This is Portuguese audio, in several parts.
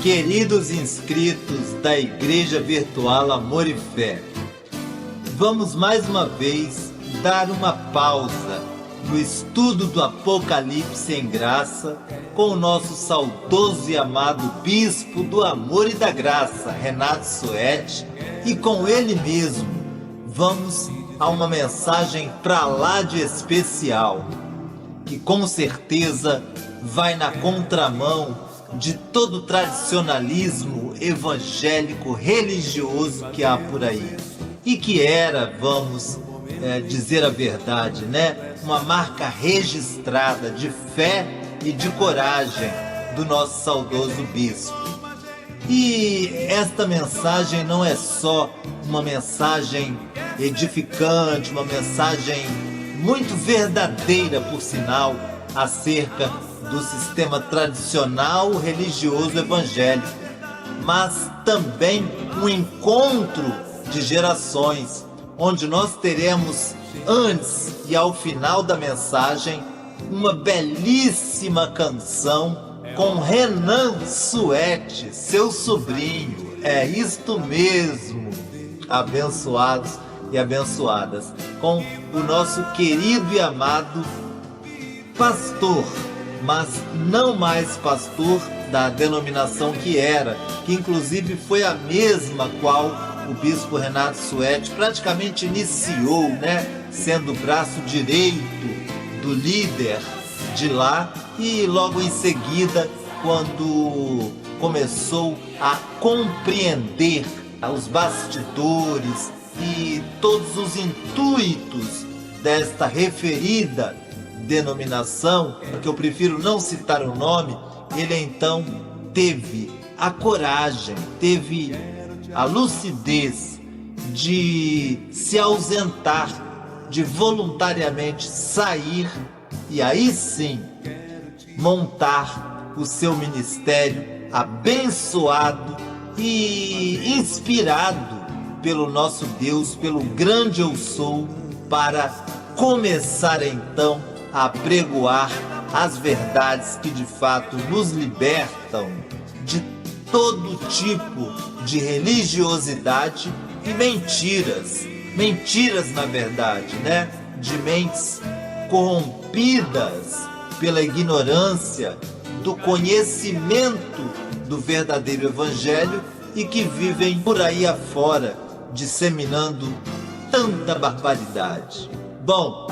Queridos inscritos da Igreja Virtual Amor e Fé, vamos mais uma vez dar uma pausa no estudo do Apocalipse em Graça com o nosso saudoso e amado Bispo do Amor e da Graça, Renato Suete, e com ele mesmo vamos a uma mensagem pra lá de especial, que com certeza vai na contramão de todo o tradicionalismo evangélico religioso que há por aí, e que era, vamos dizer a verdade, né, uma marca registrada de fé e de coragem do nosso saudoso bispo. E esta mensagem não é só uma mensagem edificante, uma mensagem muito verdadeira, por sinal, acerca do sistema tradicional religioso evangélico, mas também um encontro de gerações, onde nós teremos antes e ao final da mensagem uma belíssima canção com Renan Suete, seu sobrinho. É isto mesmo, abençoados e abençoadas, com o nosso querido e amado pastor, mas não mais pastor da denominação que era, que inclusive foi a mesma qual o bispo Renato Suete praticamente iniciou, né, sendo o braço direito do líder de lá, e logo em seguida, quando começou a compreender os bastidores e todos os intuitos desta referida denominação, que eu prefiro não citar o nome, ele então teve a coragem, teve a lucidez de se ausentar, de voluntariamente sair e aí sim montar o seu ministério abençoado e inspirado pelo nosso Deus, pelo grande Eu Sou, para começar então a pregoar as verdades que de fato nos libertam de todo tipo de religiosidade e mentiras na verdade, né? De mentes corrompidas pela ignorância do conhecimento do verdadeiro evangelho e que vivem por aí afora disseminando tanta barbaridade. Bom,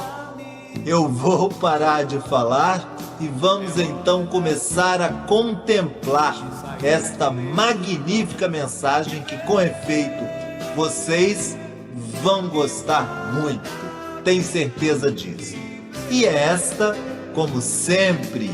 eu vou parar de falar e vamos então começar a contemplar esta magnífica mensagem que, com efeito, vocês vão gostar muito, tenho certeza disso. E esta, como sempre,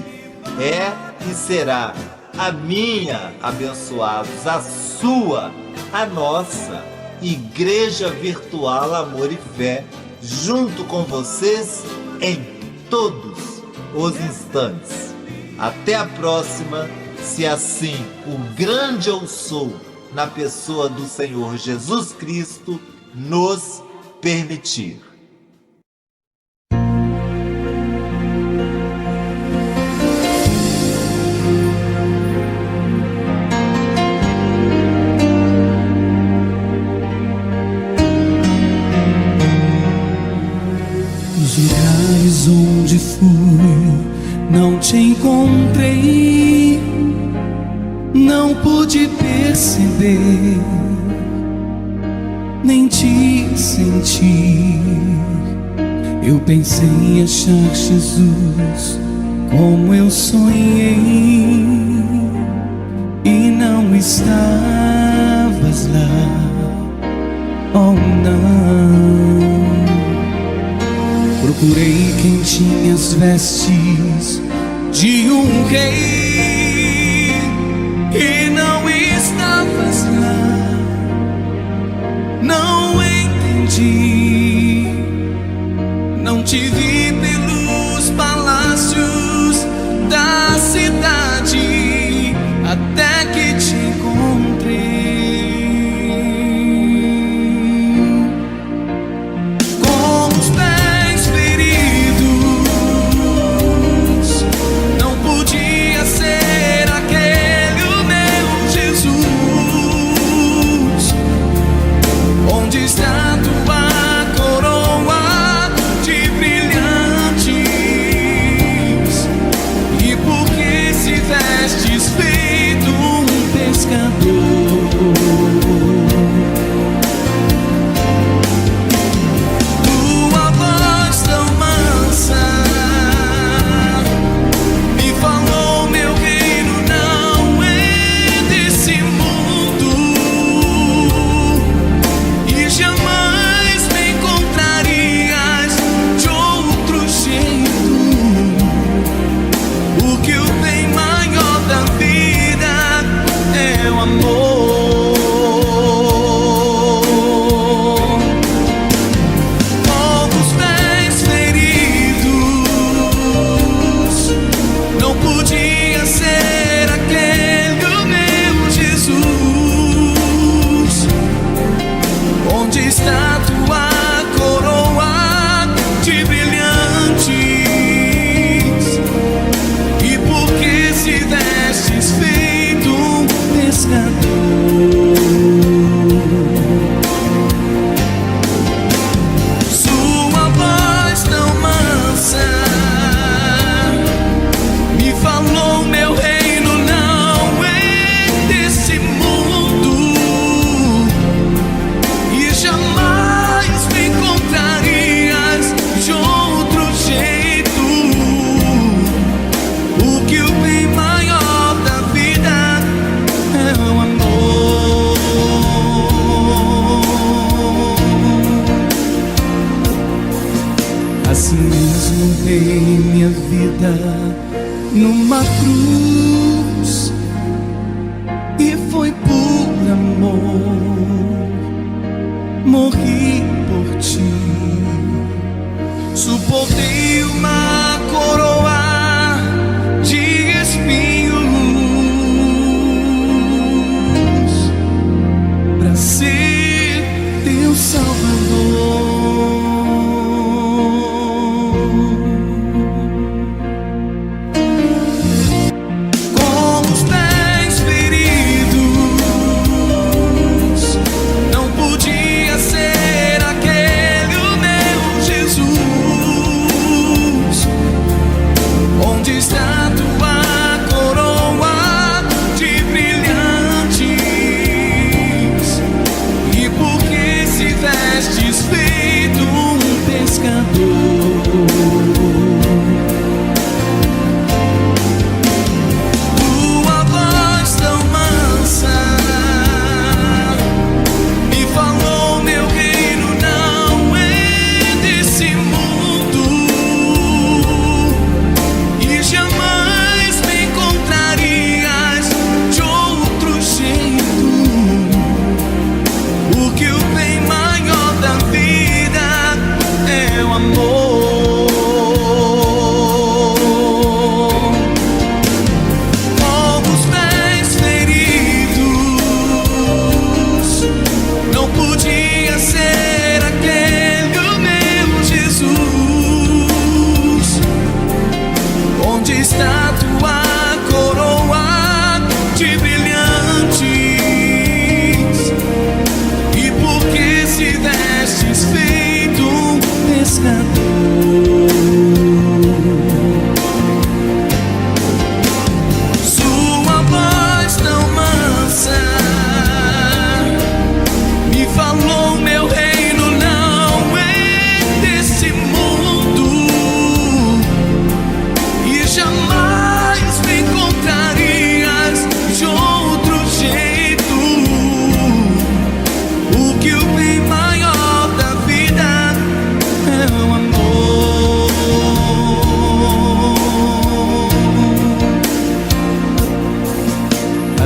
é e será a minha, abençoados, a sua, a nossa Igreja Virtual Amor e Fé, junto com vocês em todos os instantes. Até a próxima, se assim o grande Eu Sou, na pessoa do Senhor Jesus Cristo, nos permitir. Nos lugares onde fui, não te encontrei, não pude perceber, nem te sentir. Eu pensei em achar Jesus como eu sonhei, e não estavas lá, oh não. Procurei quem tinha as vestes de um rei, e não estavas lá. Não entendi, não te vi pelos palácios da cidade, até que te encontrei. Com os pés feridos, não podia ser aquele o meu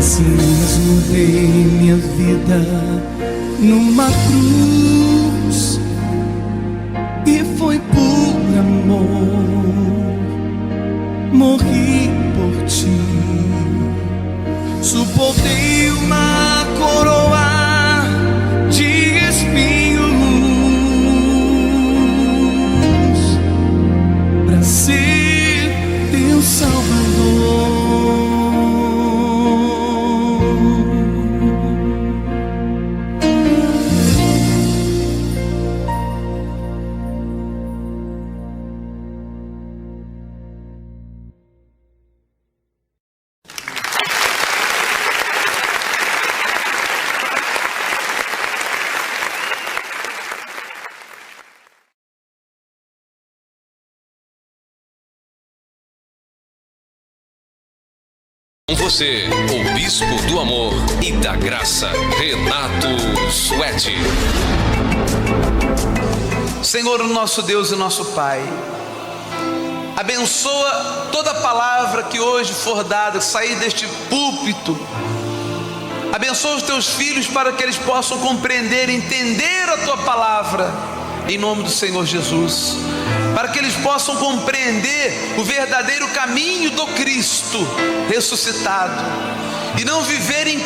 Assim esmurrei minha vida numa cruz, e foi por amor, morri por ti. Suportei uma coroa de espinhos para ser teu Salvador. Com você, o Bispo do Amor e da Graça, Renato Suete. Senhor, nosso Deus e nosso Pai, abençoa toda palavra que hoje for dada, sair deste púlpito. Abençoa os teus filhos para que eles possam compreender, entender a tua palavra, em nome do Senhor Jesus, para que eles possam compreender o verdadeiro caminho do Cristo ressuscitado, e não viverem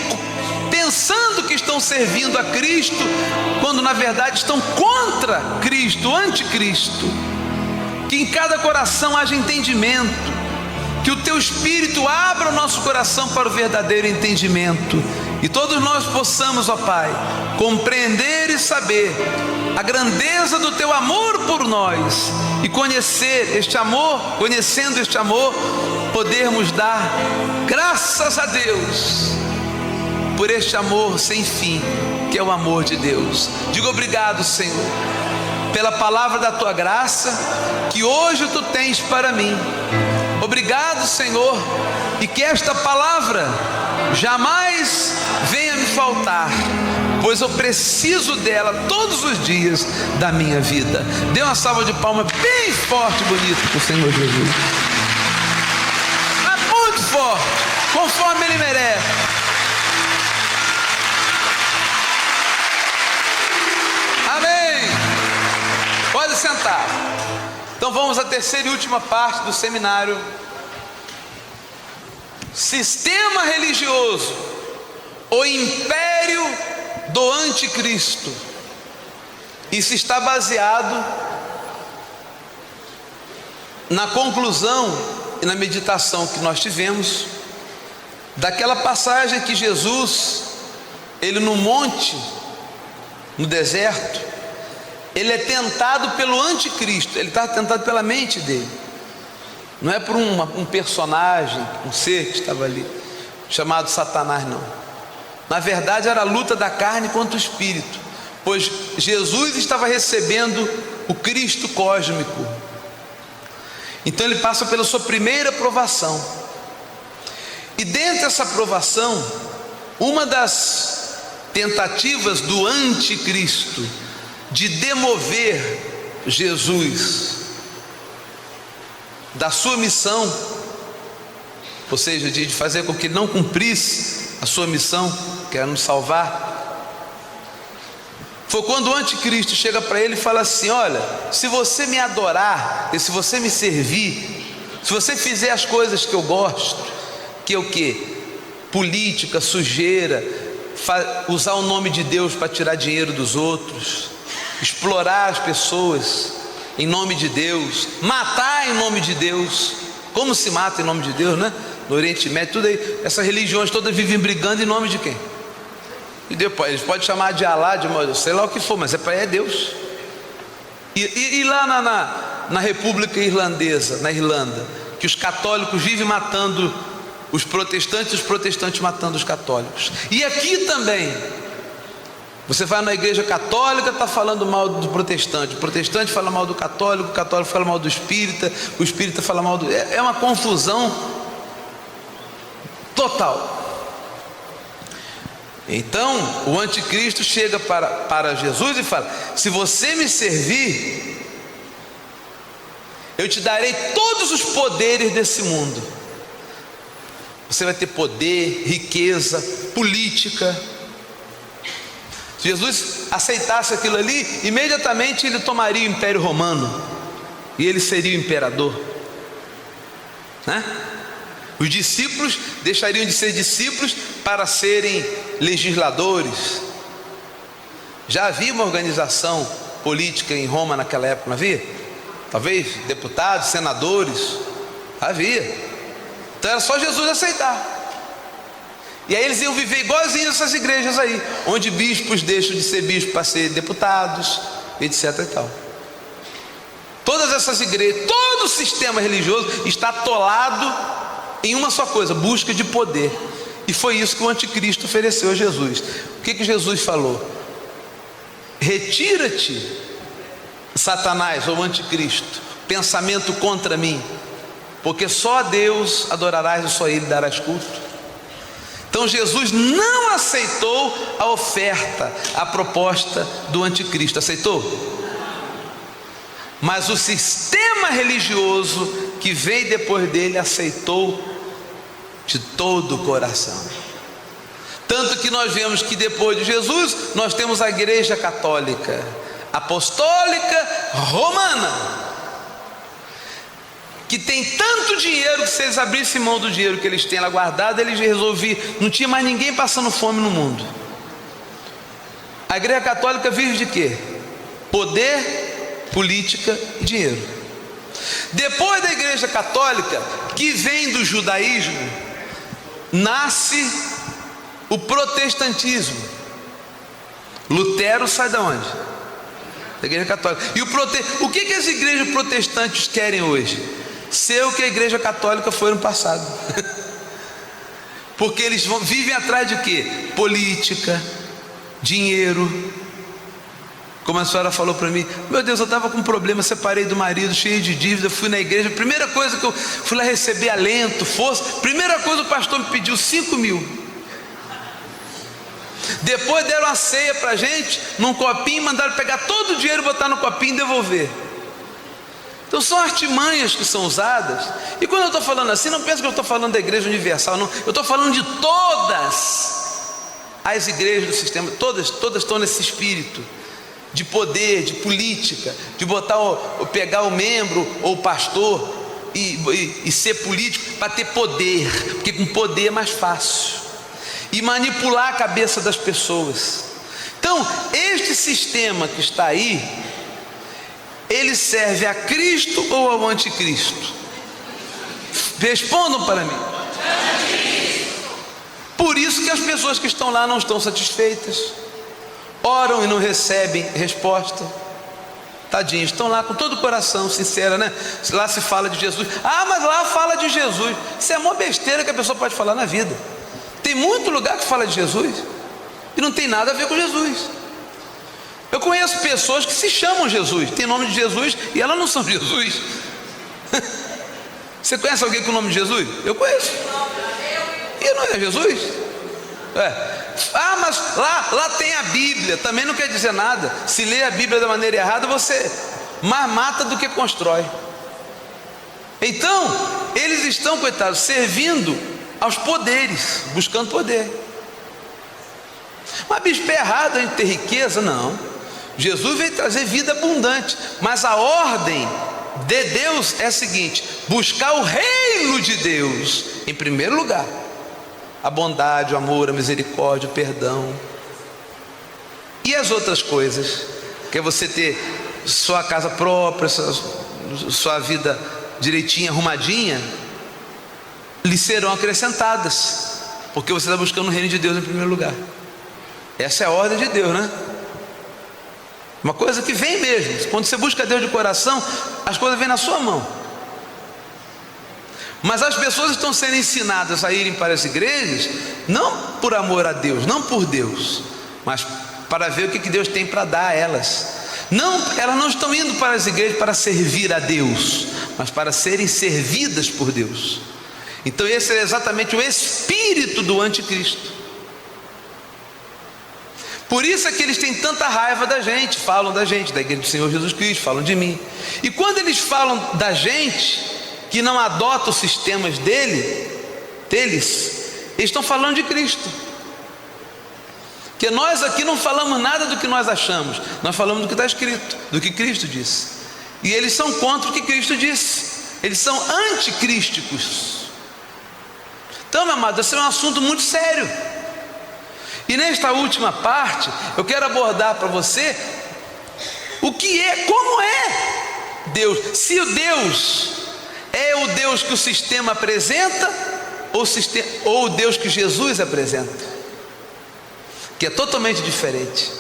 pensando que estão servindo a Cristo, quando na verdade estão contra Cristo, anticristo. Que em cada coração haja entendimento, que o teu Espírito abra o nosso coração para o verdadeiro entendimento, e todos nós possamos, ó Pai, compreender e saber a grandeza do teu amor por nós, e conhecer este amor, conhecendo este amor, podermos dar graças a Deus por este amor sem fim, que é o amor de Deus. Digo obrigado, Senhor, pela palavra da tua graça que hoje tu tens para mim. Obrigado, Senhor, e que esta palavra jamais venha me faltar, pois eu preciso dela todos os dias da minha vida. Dê uma salva de palmas bem forte e bonita para o Senhor Jesus. Mas muito forte, conforme Ele merece. Amém. Pode sentar. Então vamos à terceira e última parte do seminário. Sistema religioso, o império do anticristo. Isso está baseado na conclusão e na meditação que nós tivemos daquela passagem que Jesus, ele no monte, no deserto, ele é tentado pelo anticristo. Ele está tentado pela mente dele, não é por um personagem, um ser que estava ali, chamado Satanás, não. Na verdade era a luta da carne contra o espírito, pois Jesus estava recebendo o Cristo cósmico. Então ele passa pela sua primeira provação, e dentro dessa provação, uma das tentativas do anticristo de demover Jesus da sua missão, ou seja, de fazer com que ele não cumprisse a sua missão, que era nos salvar, foi quando o anticristo chega para ele e fala assim: olha, se você me adorar, e se você me servir, se você fizer as coisas que eu gosto, que é o quê? Política, sujeira, usar o nome de Deus para tirar dinheiro dos outros, explorar as pessoas em nome de Deus, matar em nome de Deus. Como se mata em nome de Deus, né? No Oriente Médio, tudo aí, essas religiões todas vivem brigando em nome de quem? E depois eles podem chamar de Alá, de sei lá o que for, mas é Deus. E lá na República Irlandesa, na Irlanda, que os católicos vivem matando os protestantes e os protestantes matando os católicos. E aqui também, você vai na igreja católica, está falando mal do protestante, o protestante fala mal do católico, o católico fala mal do espírita, o espírita fala mal do... É uma confusão total. Então o anticristo chega para Jesus e fala: se você me servir, eu te darei todos os poderes desse mundo. Você vai ter poder, riqueza, política. Se Jesus aceitasse aquilo ali, imediatamente ele tomaria o Império Romano e ele seria o imperador, né? Os discípulos deixariam de ser discípulos para serem legisladores. Já havia uma organização política em Roma naquela época, não havia? Talvez deputados, senadores, havia. Então era só Jesus aceitar. E aí eles iam viver igualzinho essas igrejas aí, onde bispos deixam de ser bispos para ser deputados, etc e tal. Todas essas igrejas, todo o sistema religioso está atolado em uma só coisa: busca de poder. E foi isso que o anticristo ofereceu a Jesus. O que Jesus falou? Retira-te, Satanás ou anticristo, pensamento contra mim, porque só a Deus adorarás e só a Ele darás culto. Então Jesus não aceitou a oferta, a proposta do anticristo. Aceitou? Mas o sistema religioso que veio depois dele aceitou de todo o coração. Tanto que nós vemos que depois de Jesus nós temos a Igreja Católica Apostólica Romana, que tem tanto dinheiro que se eles abrissem mão do dinheiro que eles têm lá guardado, eles resolviam, não tinha mais ninguém passando fome no mundo. A Igreja Católica vive de quê? Poder, política e dinheiro. Depois da Igreja Católica, que vem do judaísmo, nasce o protestantismo. Lutero sai de onde? Da Igreja Católica. E o que as igrejas protestantes querem hoje? Ser o que a Igreja Católica foi no passado. Porque eles vivem atrás de quê? Política, dinheiro. Como a senhora falou para mim: meu Deus, eu estava com um problema, separei do marido, cheio de dívida, fui na igreja, primeira coisa que eu fui lá receber alento, força, primeira coisa o pastor me pediu 5 mil. Depois deram a ceia para a gente, num copinho, mandaram pegar todo o dinheiro, botar no copinho e devolver. Então são artimanhas que são usadas. E quando eu estou falando assim, não pensa que eu estou falando da Igreja Universal, não. Eu estou falando de todas as igrejas do sistema, todas estão nesse espírito de poder, de política, de botar pegar o membro ou o pastor e ser político para ter poder, porque com poder é mais fácil, e manipular a cabeça das pessoas. Então este sistema que está aí, ele serve a Cristo ou ao anticristo? Respondam para mim. Por isso que as pessoas que estão lá não estão satisfeitas, oram e não recebem resposta. Tadinhos, estão lá com todo o coração, sincera, né? Lá se fala de Jesus. Ah, mas lá fala de Jesus. Isso é uma besteira que a pessoa pode falar na vida. Tem muito lugar que fala de Jesus e não tem nada a ver com Jesus. Eu conheço pessoas que se chamam Jesus, tem nome de Jesus e elas não são Jesus. Você conhece alguém com o nome de Jesus? Eu conheço. E não é Jesus? Ah, mas lá tem a Bíblia. Também não quer dizer nada. Se lê a Bíblia da maneira errada, você mais mata do que constrói. Então eles estão, coitados, servindo aos poderes, buscando poder. Mas bispo, é errado a gente ter riqueza? Não. Jesus veio trazer vida abundante, mas a ordem de Deus é a seguinte: buscar o reino de Deus em primeiro lugar. A bondade, o amor, a misericórdia, o perdão. E as outras coisas, que é você ter sua casa própria, sua vida direitinha, arrumadinha, lhe serão acrescentadas, porque você está buscando o reino de Deus em primeiro lugar. Essa é a ordem de Deus, né? Uma coisa que vem mesmo. Quando você busca Deus de coração, as coisas vêm na sua mão. Mas as pessoas estão sendo ensinadas a irem para as igrejas, não por amor a Deus, não por Deus, mas para ver o que Deus tem para dar a elas. Não, elas não estão indo para as igrejas para servir a Deus, mas para serem servidas por Deus. Então esse é exatamente o espírito do anticristo. Por isso é que eles têm tanta raiva da gente, falam da gente, da igreja do Senhor Jesus Cristo, falam de mim. E quando eles falam da gente, que não adota os sistemas dele, deles, eles estão falando de Cristo. Que nós aqui não falamos nada do que nós achamos, nós falamos do que está escrito, do que Cristo disse. E eles são contra o que Cristo disse, eles são anticrísticos. Então, meu amado, esse é um assunto muito sério. E nesta última parte, eu quero abordar para você o que é, como é Deus. Se o Deus é o Deus que o sistema apresenta, ou o Deus que Jesus apresenta, que é totalmente diferente.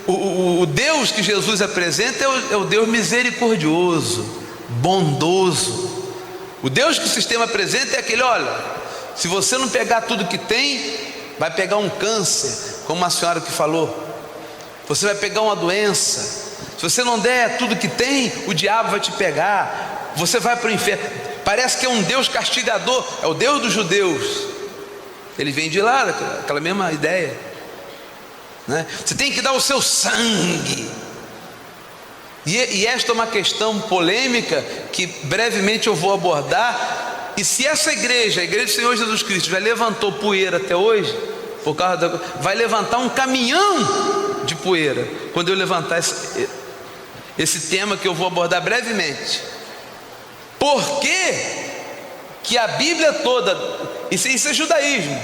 O Deus que Jesus apresenta é o Deus misericordioso, bondoso. O Deus que o sistema apresenta é aquele, olha, se você não pegar tudo que tem, vai pegar um câncer, como a senhora que falou. Você vai pegar uma doença. Se você não der tudo que tem, o diabo vai te pegar. Você vai para o inferno. Parece que é um Deus castigador. É o Deus dos judeus. Ele vem de lá, aquela mesma ideia, né? Você tem que dar o seu sangue. E esta é uma questão polêmica que brevemente eu vou abordar. E se essa igreja, a igreja do Senhor Jesus Cristo, já levantou poeira até hoje, por causa vai levantar um caminhão de poeira quando eu levantar esse tema que eu vou abordar brevemente. Por que a Bíblia toda, isso é judaísmo,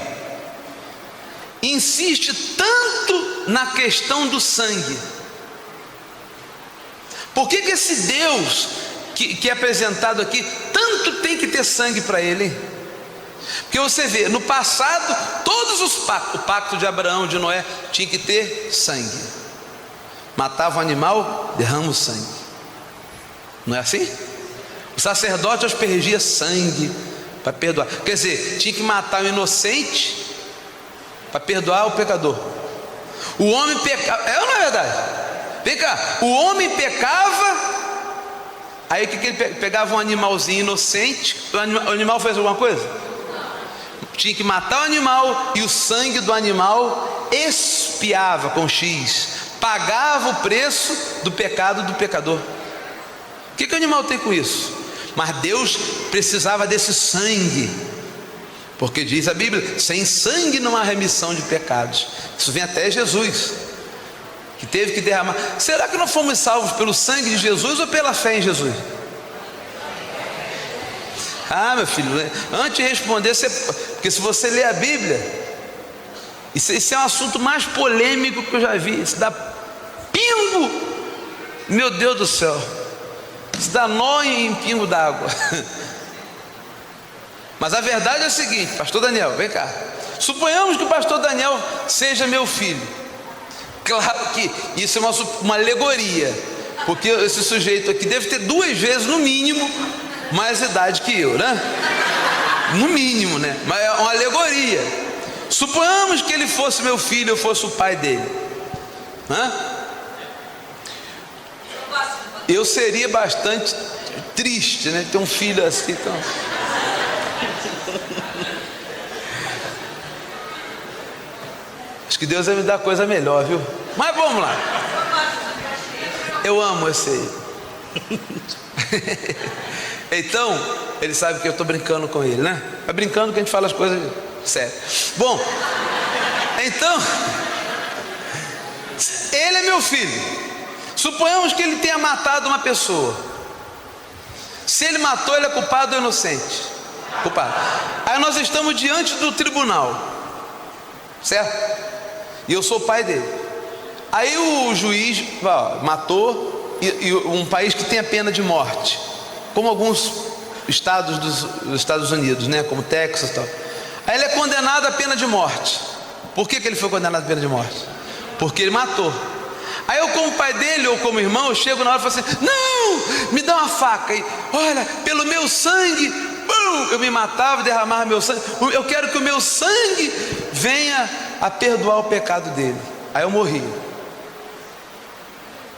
insiste tanto na questão do sangue? Por que esse Deus que é apresentado aqui, tanto tem que ter sangue para ele? Porque você vê, no passado, todos os pactos, o pacto de Abraão, de Noé, tinha que ter sangue. Matava o animal, derrama o sangue. Não é assim? O sacerdote aspergia sangue para perdoar. Quer dizer, tinha que matar o inocente para perdoar o pecador. O homem pecava, é ou não é verdade? Vem cá, o homem pecava, aí que ele pegava um animalzinho inocente, o animal fez alguma coisa? Tinha que matar o animal, e o sangue do animal expiava com X, pagava o preço do pecado do pecador. O que o animal tem com isso? Mas Deus precisava desse sangue, porque diz a Bíblia, sem sangue não há remissão de pecados. Isso vem até Jesus, que teve que derramar. Será que nós fomos salvos pelo sangue de Jesus ou pela fé em Jesus? Ah, meu filho, antes de responder, porque se você ler a Bíblia, isso é um assunto mais polêmico que eu já vi. Isso dá pingo, meu Deus do céu, isso dá nó em pingo d'água. Mas a verdade é a seguinte, pastor Daniel, vem cá. Suponhamos que o pastor Daniel seja meu filho. Claro que isso é uma alegoria, porque esse sujeito aqui deve ter 2 vezes no mínimo mais idade que eu, né? No mínimo, né? Mas é uma alegoria. Suponhamos que ele fosse meu filho, eu fosse o pai dele. Eu seria bastante triste, né? Ter um filho assim, então. Acho que Deus vai me dar coisa melhor, viu? Mas vamos lá. Eu amo esse aí. Então, ele sabe que eu estou brincando com ele, né? É brincando que a gente fala as coisas sérias. Bom, então, ele é meu filho. Suponhamos que ele tenha matado uma pessoa. Se ele matou, ele é culpado ou inocente? Culpado. Aí nós estamos diante do tribunal, certo? E eu sou o pai dele. Aí o juiz matou, e um país que tem a pena de morte, como alguns estados dos Estados Unidos, né? Como Texas e tal. Aí ele é condenado à pena de morte. Por que ele foi condenado à pena de morte? Porque ele matou. Aí eu, como pai dele ou como irmão, eu chego na hora e falo assim: não, me dá uma faca. E olha, pelo meu sangue, eu me matava, derramava meu sangue. Eu quero que o meu sangue venha a perdoar o pecado dele. Aí eu morri.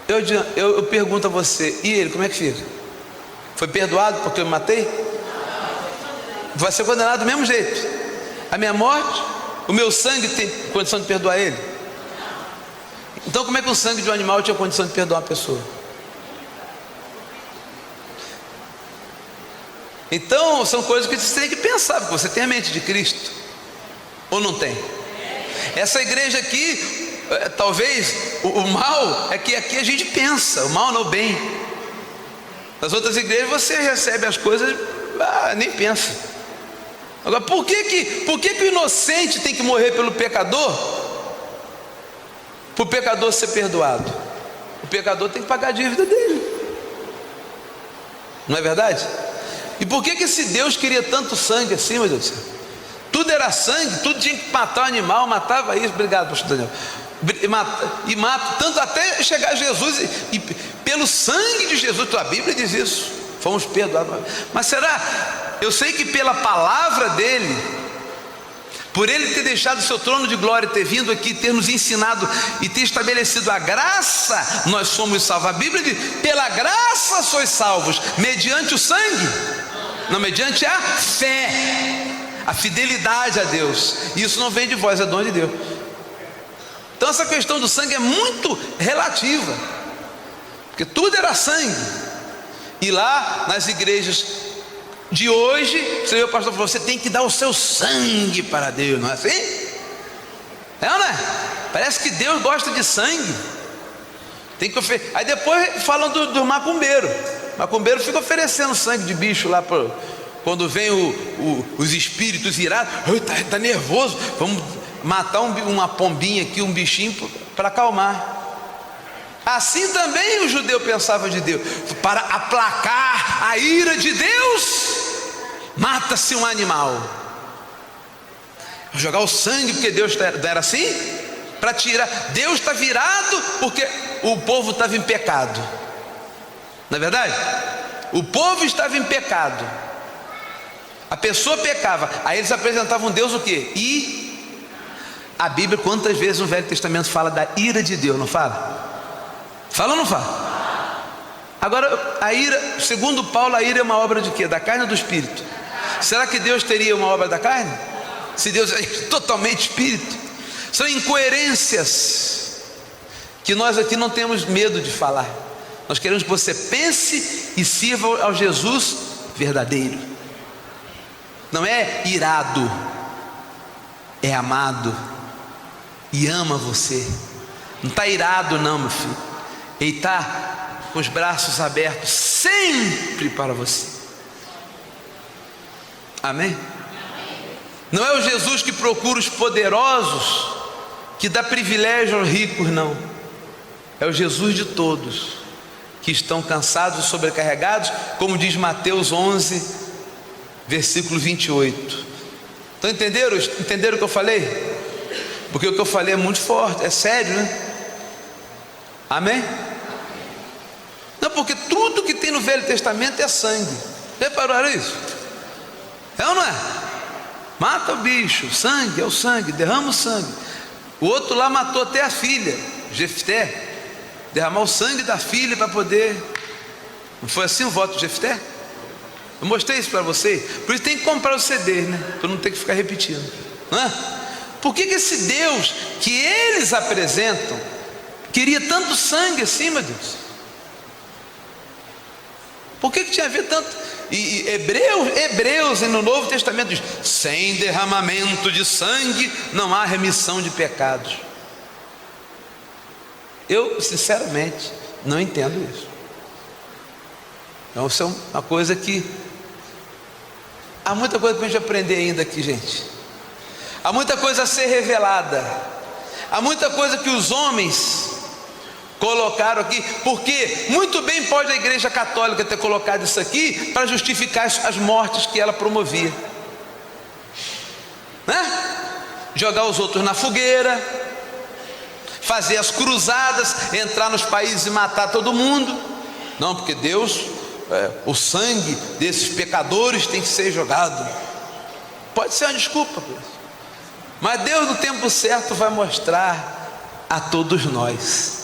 Eu pergunto a você, e ele, como é que fica? Foi perdoado porque eu me matei? Vai ser condenado do mesmo jeito. A minha morte, o meu sangue tem condição de perdoar ele? Então como é que o sangue de um animal tinha condição de perdoar uma pessoa? Então são coisas que você tem que pensar, porque você tem a mente de Cristo, ou não tem? Essa igreja aqui, talvez o mal é que aqui a gente pensa, o mal não o bem. Nas outras igrejas você recebe as coisas, nem pensa. Agora, por que o inocente tem que morrer pelo pecador? Para o pecador ser perdoado. O pecador tem que pagar a dívida dele. Não é verdade? E por que esse Deus queria tanto sangue assim, meu Deus do céu? Tudo era sangue, tudo tinha que matar o animal, matava isso. Obrigado, pastor Daniel. E mata, tanto até chegar a Jesus, e pelo sangue de Jesus, a Bíblia diz isso, fomos perdoados. Mas será? Eu sei que pela palavra dele, por ele ter deixado o seu trono de glória, ter vindo aqui, ter nos ensinado e ter estabelecido a graça, nós somos salvos. A Bíblia diz: pela graça sois salvos, mediante o sangue, não, mediante a fé, a fidelidade a Deus. Isso não vem de vós, é dom de Deus. Então essa questão do sangue é muito relativa, porque tudo era sangue. E lá nas igrejas de hoje, você vê o pastor falou: você tem que dar o seu sangue para Deus, não é assim? É ou não é? Parece que Deus gosta de sangue. Tem que Aí depois falam do macumbeiro. O macumbeiro fica oferecendo sangue de bicho lá quando vem os espíritos irados. Tá nervoso, vamos matar uma pombinha aqui, um bichinho, para acalmar. Assim também o judeu pensava de Deus: para aplacar a ira de Deus, mata-se um animal. Vou jogar o sangue, porque Deus era assim, para tirar. Deus está virado porque o povo estava em pecado. Não é verdade? O povo estava em pecado, a pessoa pecava, aí eles apresentavam Deus o quê? E a Bíblia, quantas vezes no Velho Testamento fala da ira de Deus, não fala? Fala ou não fala? Agora, a ira, segundo Paulo, a ira é uma obra de quê? Da carne ou do espírito? Será que Deus teria uma obra da carne? Se Deus é totalmente espírito? São incoerências que nós aqui não temos medo de falar. Nós queremos que você pense e sirva ao Jesus verdadeiro. Não é irado, é amado e ama você. Não está irado não, meu filho. Ele está com os braços abertos sempre para você. Amém? Não é o Jesus que procura os poderosos, que dá privilégio aos ricos, não. É o Jesus de todos, que estão cansados e sobrecarregados, como diz Mateus 11, versículo 28. Então entenderam o que eu falei? Porque o que eu falei é muito forte, é sério, né? Amém? Não, porque tudo que tem no Velho Testamento é sangue. Repararam isso? É ou não é? Mata o bicho, sangue é o sangue, derrama o sangue. O outro lá matou até a filha, Jefté, derramar o sangue da filha para poder. Não foi assim o voto de Jefté? Eu mostrei isso para você. Por isso tem que comprar o CD, né? Para não ter que ficar repetindo, não é? Por que esse Deus que eles apresentam queria tanto sangue assim, meu Deus? Por que tinha a ver tanto? E Hebreus no Novo Testamento diz: sem derramamento de sangue não há remissão de pecados. Eu sinceramente não entendo isso. Então isso é uma coisa que há muita coisa para a gente aprender ainda aqui, gente. Há muita coisa a ser revelada. Há muita coisa que os homens colocaram aqui, porque muito bem pode a Igreja Católica ter colocado isso aqui para justificar as mortes que ela promovia, né? Jogar os outros na fogueira, fazer as cruzadas, entrar nos países e matar todo mundo. Não, porque Deus, o sangue desses pecadores tem que ser jogado. Pode ser uma desculpa, mas Deus no tempo certo vai mostrar a todos nós.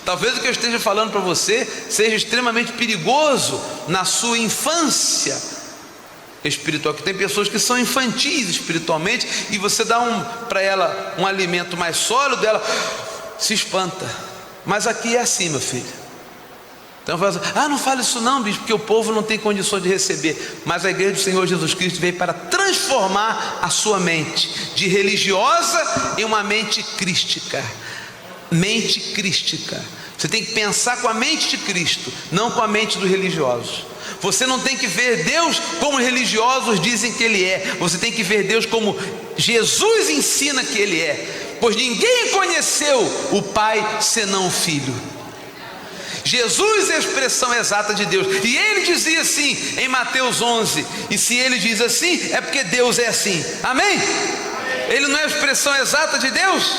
Talvez o que eu esteja falando para você seja extremamente perigoso na sua infância espiritual, que tem pessoas que são infantis espiritualmente, e você dá para ela um alimento mais sólido, ela se espanta. Mas aqui é assim, meu filho. Então fala assim, não fala isso não, bispo, porque o povo não tem condições de receber. Mas a igreja do Senhor Jesus Cristo veio para transformar a sua mente de religiosa em uma mente crística. Mente crística. Você tem que pensar com a mente de Cristo, não com a mente dos religiosos. Você não tem que ver Deus como os religiosos dizem que Ele é. Você tem que ver Deus como Jesus ensina que Ele é. Pois ninguém conheceu o Pai senão o Filho. Jesus é a expressão exata de Deus. E Ele dizia assim em Mateus 11. E se Ele diz assim, é porque Deus é assim. Amém? Ele não é a expressão exata de Deus?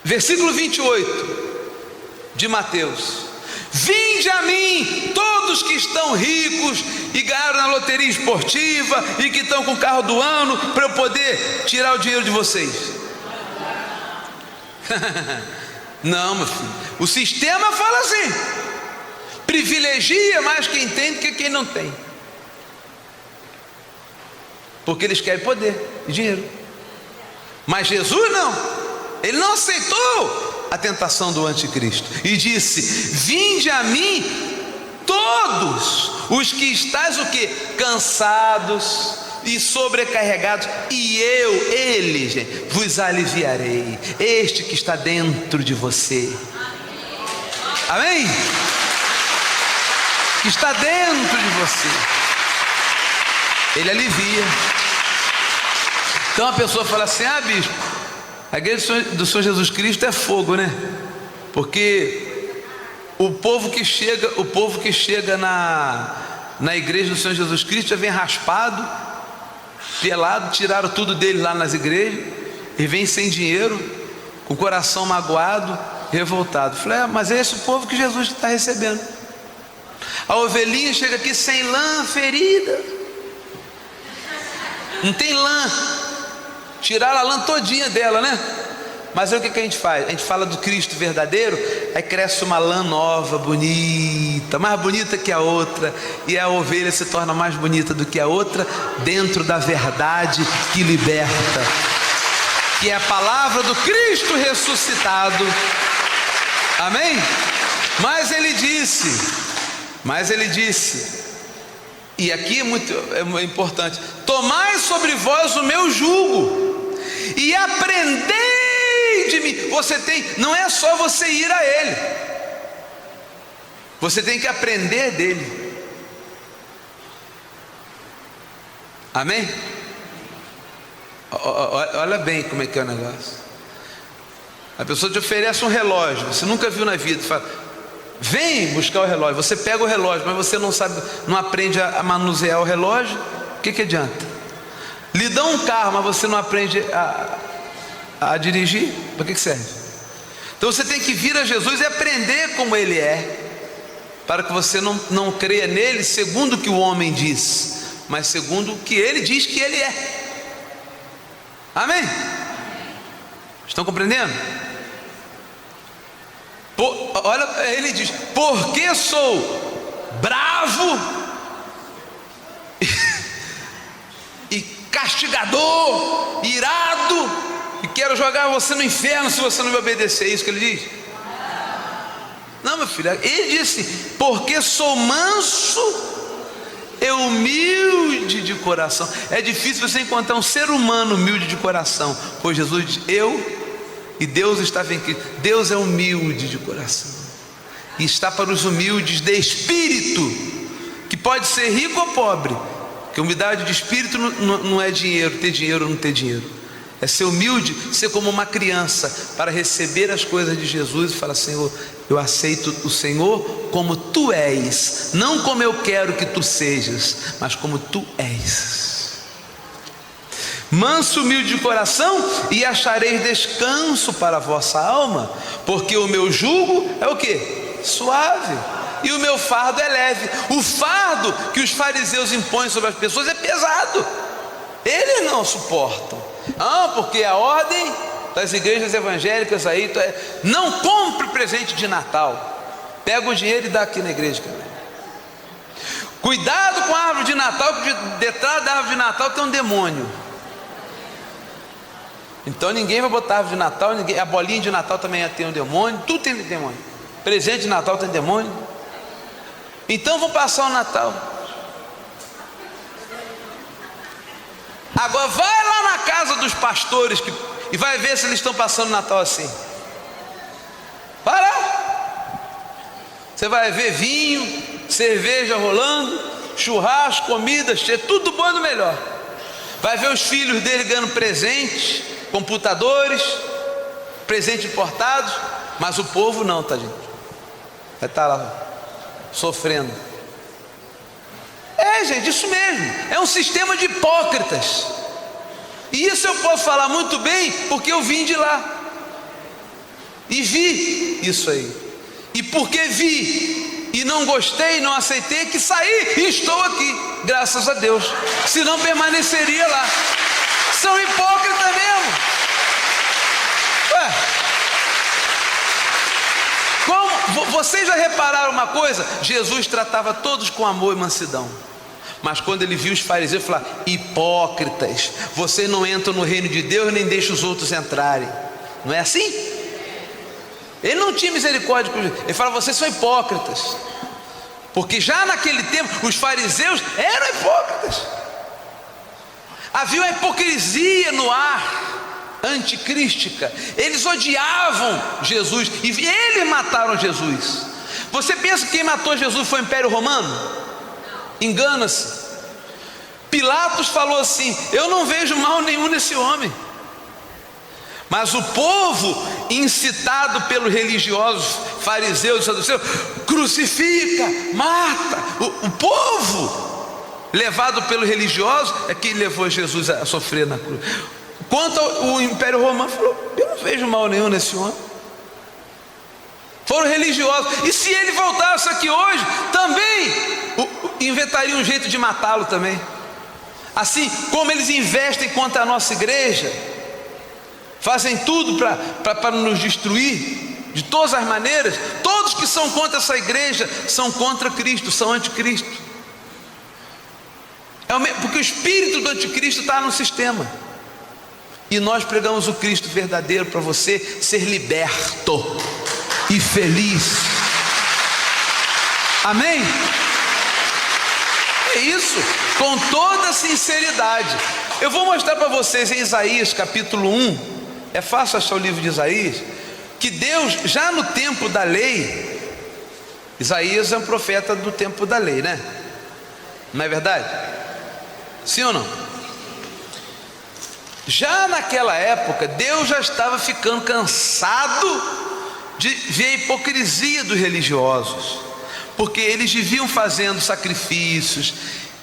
Versículo 28 de Mateus: vinde a mim todos que estão ricos e ganharam na loteria esportiva e que estão com o carro do ano, para eu poder tirar o dinheiro de vocês. Não, meu filho, o sistema fala assim: privilegia mais quem tem do que quem não tem, porque eles querem poder e dinheiro. Mas Jesus não, Ele não aceitou a tentação do anticristo e disse: vinde a mim todos os que estáis o quê? Cansados e sobrecarregados, e ele, gente, vos aliviarei. Este que está dentro de você, amém? Que está dentro de você, Ele alivia. Então a pessoa fala assim: bispo, a igreja do Senhor Jesus Cristo é fogo, né? Porque o povo que chega na igreja do Senhor Jesus Cristo já vem raspado, pelado, tiraram tudo dele lá nas igrejas, e vem sem dinheiro, com o coração magoado, revoltado. Falei: mas é esse o povo que Jesus está recebendo. A ovelhinha chega aqui sem lã, ferida, não tem lã, tiraram a lã todinha dela, né? Mas aí o que a gente faz? A gente fala do Cristo verdadeiro, aí cresce uma lã nova, bonita, mais bonita que a outra, e a ovelha se torna mais bonita do que a outra, dentro da verdade que liberta, que é a palavra do Cristo ressuscitado. Amém? Mas ele disse, e aqui é importante: tomai sobre vós o meu jugo e aprendei de mim. Não é só você ir a Ele, você tem que aprender dele. Amém? Olha bem como é que é o negócio. A pessoa te oferece um relógio, você nunca viu na vida, fala: vem buscar o relógio. Você pega o relógio, mas você não sabe, não aprende a manusear o relógio. O que adianta? Lhe dão um carro, mas você não aprende a dirigir. Para que serve? Então você tem que vir a Jesus e aprender como Ele é, para que você não creia nele segundo o que o homem diz, mas segundo o que Ele diz que Ele é. Amém? Estão compreendendo? Olha, ele diz: porque sou bravo e castigador, irado, e quero jogar você no inferno se você não me obedecer. É isso que ele diz? Não, meu filho, ele disse: porque sou manso e humilde de coração. É difícil você encontrar um ser humano humilde de coração, pois Jesus diz: e Deus estava em Cristo. Deus é humilde de coração e está para os humildes de espírito, que pode ser rico ou pobre, porque humildade de espírito não é dinheiro, ter dinheiro ou não ter dinheiro, é ser humilde, ser como uma criança, para receber as coisas de Jesus e falar: Senhor, eu aceito o Senhor como Tu és, não como eu quero que Tu sejas, mas como Tu és. Manso, humilde de coração, e achareis descanso para a vossa alma, porque o meu jugo é o quê? Suave, e o meu fardo é leve. O fardo que os fariseus impõem sobre as pessoas é pesado, eles não suportam. Porque a ordem das igrejas evangélicas aí não compre presente de Natal, pega o dinheiro e dá aqui na igreja, cara. Cuidado com a árvore de Natal, porque detrás da árvore de Natal tem um demônio. Então ninguém vai botar árvore de Natal, a bolinha de Natal também tem um demônio, tudo tem demônio. Presente de Natal tem demônio? Então vou passar o Natal. Agora vai lá na casa dos pastores e vai ver se eles estão passando o Natal assim. Vai lá. Você vai ver vinho, cerveja rolando, churrasco, comida, tudo bom e do melhor. Vai ver os filhos dele ganhando presentes, computadores, presentes importados, mas o povo não, tá, gente? Vai estar lá sofrendo. Gente, isso mesmo, é um sistema de hipócritas. E isso eu posso falar muito bem, porque eu vim de lá e vi isso aí. E porque vi e não gostei, não aceitei, que saí e estou aqui, graças a Deus. Senão permaneceria lá. São hipócritas mesmo. Como vocês já repararam uma coisa? Jesus tratava todos com amor e mansidão. Mas quando ele viu os fariseus, ele falou: hipócritas, vocês não entram no reino de Deus nem deixam os outros entrarem. Não é assim? Ele não tinha misericórdia com eles. Ele fala: vocês são hipócritas. Porque já naquele tempo os fariseus eram hipócritas. Havia uma hipocrisia no ar, anticrística. Eles odiavam Jesus e eles mataram Jesus. Você pensa que quem matou Jesus foi o Império Romano? Engana-se. Pilatos falou assim: eu não vejo mal nenhum nesse homem. Mas o povo, incitado pelos religiosos, fariseus e saduceus, crucifica, mata. O povo, levado pelos religiosos, é que levou Jesus a sofrer na cruz. Quanto ao Império Romano, falou: eu não vejo mal nenhum nesse homem. Foram religiosos. E se ele voltasse aqui hoje, também inventariam um jeito de matá-lo também. Assim como eles investem contra a nossa igreja, fazem tudo para nos destruir de todas as maneiras. Todos que são contra essa igreja são contra Cristo, são anticristo. Porque o espírito do anticristo está no sistema. E nós pregamos o Cristo verdadeiro para você ser liberto e feliz. Amém? É isso, com toda sinceridade. Eu vou mostrar para vocês em Isaías capítulo 1. É fácil achar o livro de Isaías. Que Deus, já no tempo da lei, Isaías é um profeta do tempo da lei, né? Não é verdade? Sim ou não? Já naquela época, Deus já estava ficando cansado de ver a hipocrisia dos religiosos, porque eles viviam fazendo sacrifícios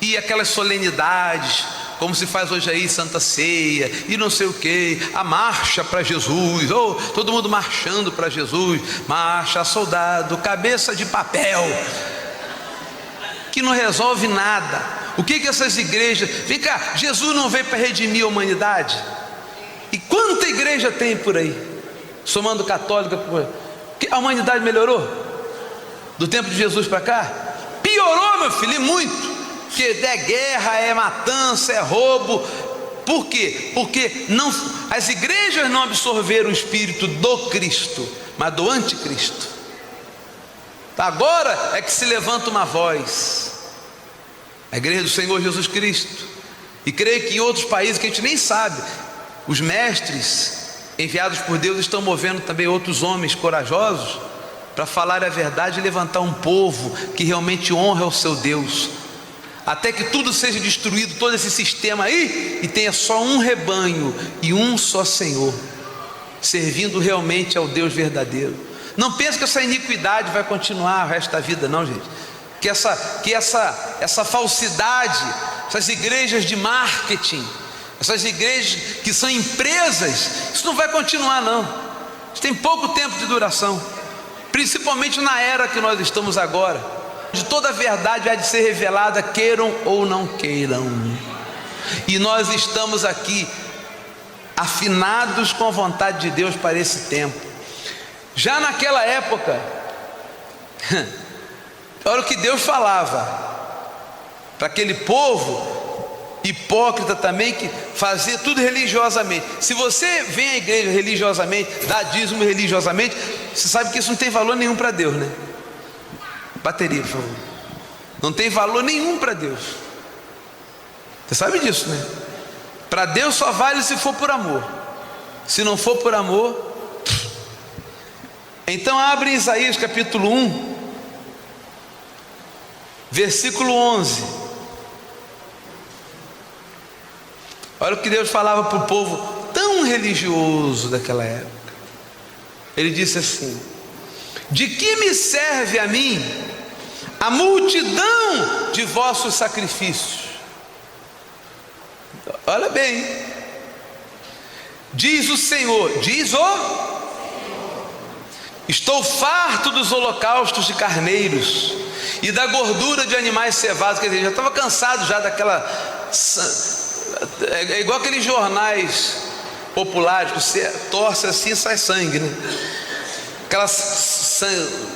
e aquelas solenidades, como se faz hoje aí, Santa Ceia e não sei o que, a marcha para Jesus, todo mundo marchando para Jesus, marcha soldado, cabeça de papel, que não resolve nada. O que essas igrejas, vem cá, Jesus não veio para redimir a humanidade? E quanta igreja tem por aí, somando católica, a humanidade melhorou? Do tempo de Jesus para cá? Piorou, meu filho, e muito. Porque é guerra, é matança, é roubo. Por quê? Porque as igrejas não absorveram o espírito do Cristo, mas do anticristo. Agora é que se levanta uma voz, a igreja do Senhor Jesus Cristo. E creio que em outros países que a gente nem sabe, os mestres enviados por Deus estão movendo também outros homens corajosos para falar a verdade e levantar um povo que realmente honra o seu Deus, até que tudo seja destruído, todo esse sistema aí, e tenha só um rebanho e um só Senhor, servindo realmente ao Deus verdadeiro. Não pense que essa iniquidade vai continuar o resto da vida, não, gente. Que essa falsidade, essas igrejas de marketing, essas igrejas que são empresas, isso não vai continuar, não. Isso tem pouco tempo de duração, principalmente na era que nós estamos agora, de toda a verdade há de ser revelada, queiram ou não queiram. E nós estamos aqui afinados com a vontade de Deus para esse tempo. Já naquela época, olha o que Deus falava para aquele povo hipócrita também, que fazia tudo religiosamente. Se você vem à igreja religiosamente, dá dízimo religiosamente, você sabe que isso não tem valor nenhum para Deus, né? Bateria, por favor. Não tem valor nenhum para Deus. Você sabe disso, né? Para Deus só vale se for por amor. Se não for por amor. Então abre Isaías capítulo 1, versículo 11. Olha o que Deus falava para o povo tão religioso daquela época. Ele disse assim: de que me serve a mim a multidão de vossos sacrifícios? Olha bem, diz o Senhor, estou farto dos holocaustos de carneiros e da gordura de animais cevados. Quer dizer, já estava cansado já daquela, é igual aqueles jornais populares que você torce assim e sai sangue, né? Aquela sangue,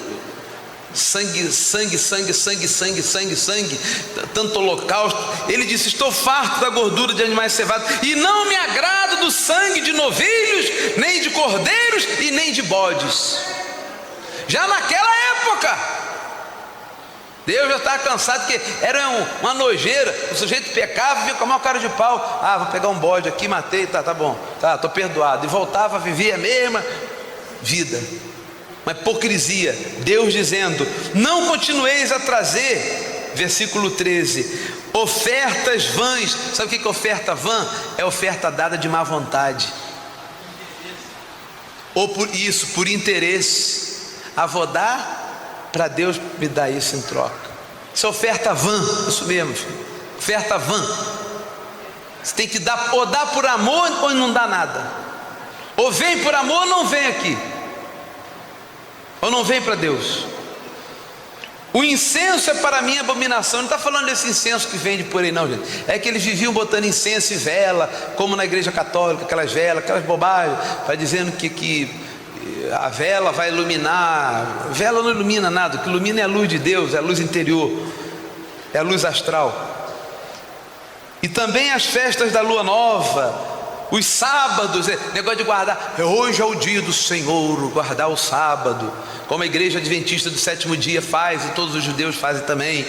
tanto holocausto. Ele disse: estou farto da gordura de animais cevados e não me agrado do sangue de novilhos, nem de cordeiros e nem de bodes. Já naquela época Deus já estava cansado, que era uma nojeira. O sujeito pecava e vinha com a maior cara de pau: ah, vou pegar um bode aqui, matei, tá bom, tá, estou perdoado. E voltava a viver a mesma vida. Uma hipocrisia. Deus dizendo: não continueis a trazer, versículo 13, ofertas vãs. Sabe o que é oferta vã? É oferta dada de má vontade, ou por interesse. Ah, vou dar para Deus me dar isso em troca. Isso é oferta vã, isso mesmo, filho. Oferta vã. Você tem que dar, ou dá por amor ou não dá nada, ou vem por amor ou não vem aqui, ou não vem para Deus. O incenso é para mim abominação. Não está falando desse incenso que vende por aí, não, gente. É que eles viviam botando incenso e vela, como na igreja católica, aquelas velas, aquelas bobagens, vai dizendo que a vela vai iluminar. Vela não ilumina nada, o que ilumina é a luz de Deus, é a luz interior, é a luz astral. E também as festas da lua nova, os sábados, negócio de guardar. Hoje é o dia do Senhor, guardar o sábado, como a igreja adventista do sétimo dia faz, e todos os judeus fazem também.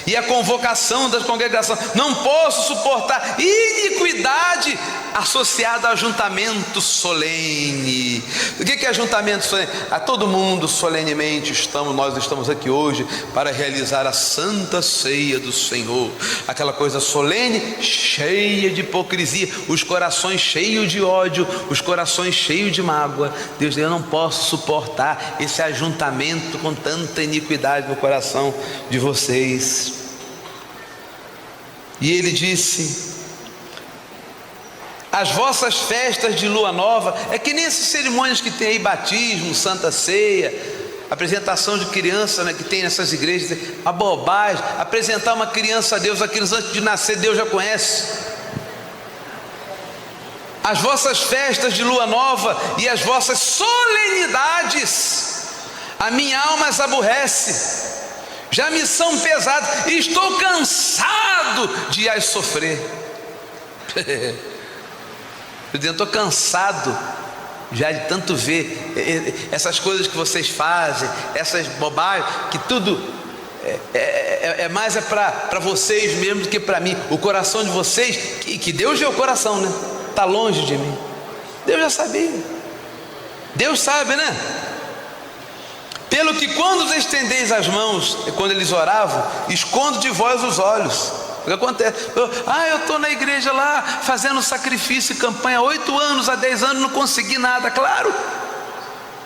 E a convocação das congregações. Não posso suportar iniquidade associada a ajuntamento solene. O que é ajuntamento solene? A todo mundo solenemente nós estamos aqui hoje para realizar a santa ceia do Senhor. Aquela coisa solene, cheia de hipocrisia, os corações cheios de ódio, os corações cheios de mágoa. Deus diz: eu não posso suportar esse ajuntamento com tanta iniquidade no coração de vocês. E ele disse: as vossas festas de lua nova, é que nem essas cerimônias que tem aí, batismo, santa ceia, apresentação de criança, né, que tem nessas igrejas, a bobagem. Apresentar uma criança a Deus, a criança antes de nascer Deus já conhece. As vossas festas de lua nova e as vossas solenidades, a minha alma as aborrece, já me são pesadas, e estou cansado de as sofrer. Eu estou cansado já de tanto ver essas coisas que vocês fazem, essas bobagens, que tudo mais para vocês mesmo do que para mim. O coração de vocês, que Deus vê o coração, né? Está longe de mim. Deus já sabia. Deus sabe, né? Pelo que quando vos estendeis as mãos, quando eles oravam, escondo de vós os olhos. O que acontece? Eu estou na igreja lá, fazendo sacrifício e campanha há 8 anos, há 10 anos, não consegui nada. Claro,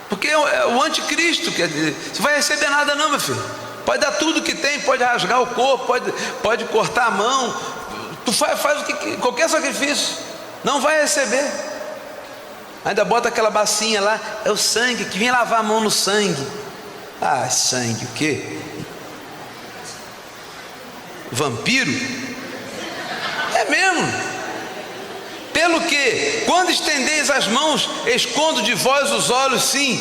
porque é o anticristo. Quer dizer, você não vai receber nada não, meu filho. Pode dar tudo que tem, pode rasgar o corpo, pode cortar a mão. Tu faz qualquer sacrifício, não vai receber. Ainda bota aquela bacinha lá, é o sangue, que vem lavar a mão no sangue. Ah, sangue o quê? Vampiro? É mesmo. Pelo que, quando estendeis as mãos, escondo de vós os olhos, sim.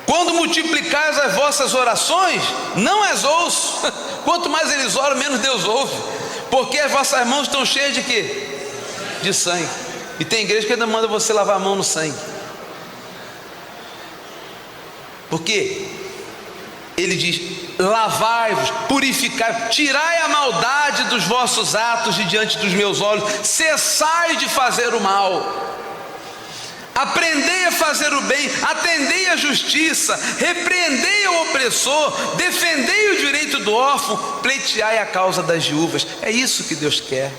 Quando multiplicais as vossas orações, não as ouço. Quanto mais eles oram, menos Deus ouve. porque as vossas mãos estão cheias de quê? De sangue. E tem igreja que ainda manda você lavar a mão no sangue. Porque ele diz: lavai-vos, purificai, tirai a maldade dos vossos atos de diante dos meus olhos, cessai de fazer o mal, aprendei a fazer o bem, atendei a justiça, repreendei o opressor, defendei o direito do órfão, pleiteai a causa das viúvas. É isso que Deus quer.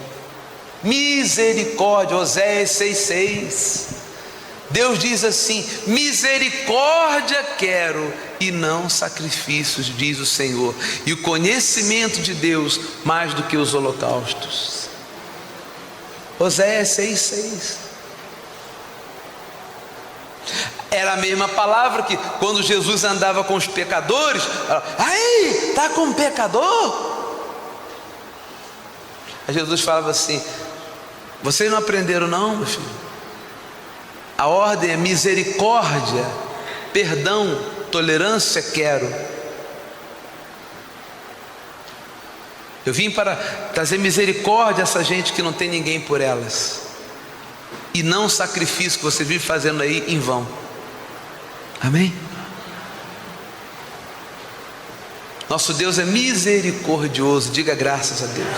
Misericórdia. Oséias 6,6. Deus diz assim: misericórdia quero e não sacrifícios, diz o Senhor, e o conhecimento de Deus mais do que os holocaustos. Oséias 6,6. Era a mesma palavra que quando Jesus andava com os pecadores, aí, está com um pecador? Aí Jesus falava assim: vocês não aprenderam não, meu filho? A ordem é misericórdia, perdão, tolerância quero. Eu vim para trazer misericórdia a essa gente que não tem ninguém por elas, e não sacrifício que você vive fazendo aí em vão. Amém? Nosso Deus é misericordioso, diga graças a Deus.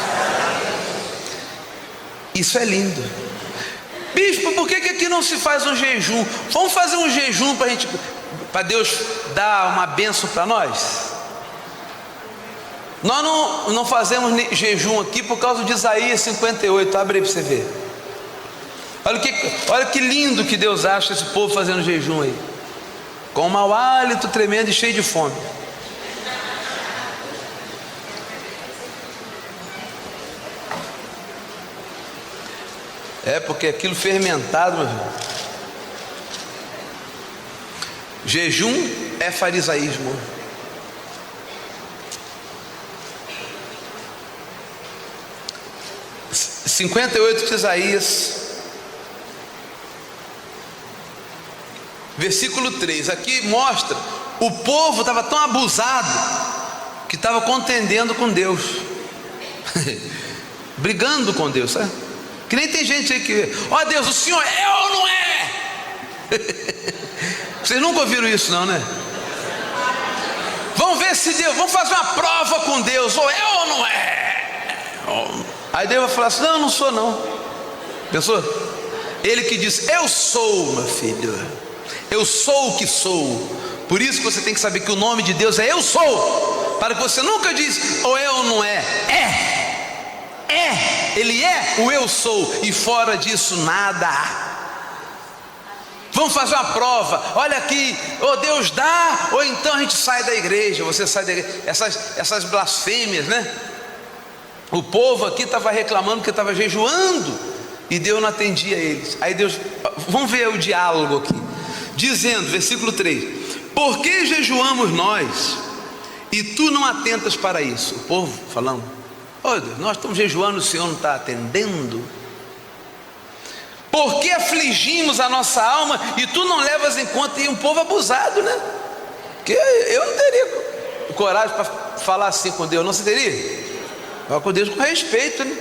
Isso é lindo. Bispo, por que aqui não se faz um jejum? Vamos fazer um jejum para Deus dar uma bênção para nós? Nós não fazemos jejum aqui por causa de Isaías 58. Abre aí para você ver. Olha que lindo que Deus acha esse povo fazendo jejum aí, com um mau hálito tremendo e cheio de fome. É porque aquilo fermentado, meu irmão. Jejum é farisaísmo. Ps. 58 de Isaías, versículo 3. Aqui mostra: o povo estava tão abusado que estava contendendo com Deus, brigando com Deus, sabe? Que nem tem gente aí que, ó Deus, o Senhor é ou não é? Vocês nunca ouviram isso não, né? Vamos ver se Deus, vamos fazer uma prova com Deus, ou é ou não é? Aí Deus vai falar assim: não, não sou não. Pensou? Ele que disse: eu sou, meu filho, eu sou o que sou. Por isso que você tem que saber que o nome de Deus é eu sou, para que você nunca diz ou é ou não é. Ele é o eu sou, e fora disso nada há. Vamos fazer uma prova. Olha aqui, ou Deus dá, ou então a gente sai da igreja. Você sai da igreja. Essas blasfêmias, né? O povo aqui estava reclamando que estava jejuando e Deus não atendia eles. Aí Deus, vamos ver o diálogo aqui, dizendo, versículo 3: por que jejuamos nós e tu não atentas para isso? O povo falando: oh Deus, nós estamos jejuando, o Senhor não está atendendo. Por que afligimos a nossa alma e tu não levas em conta? E um povo abusado, né? Porque eu não teria coragem para falar assim com Deus, não se teria? Fala com Deus com respeito, né?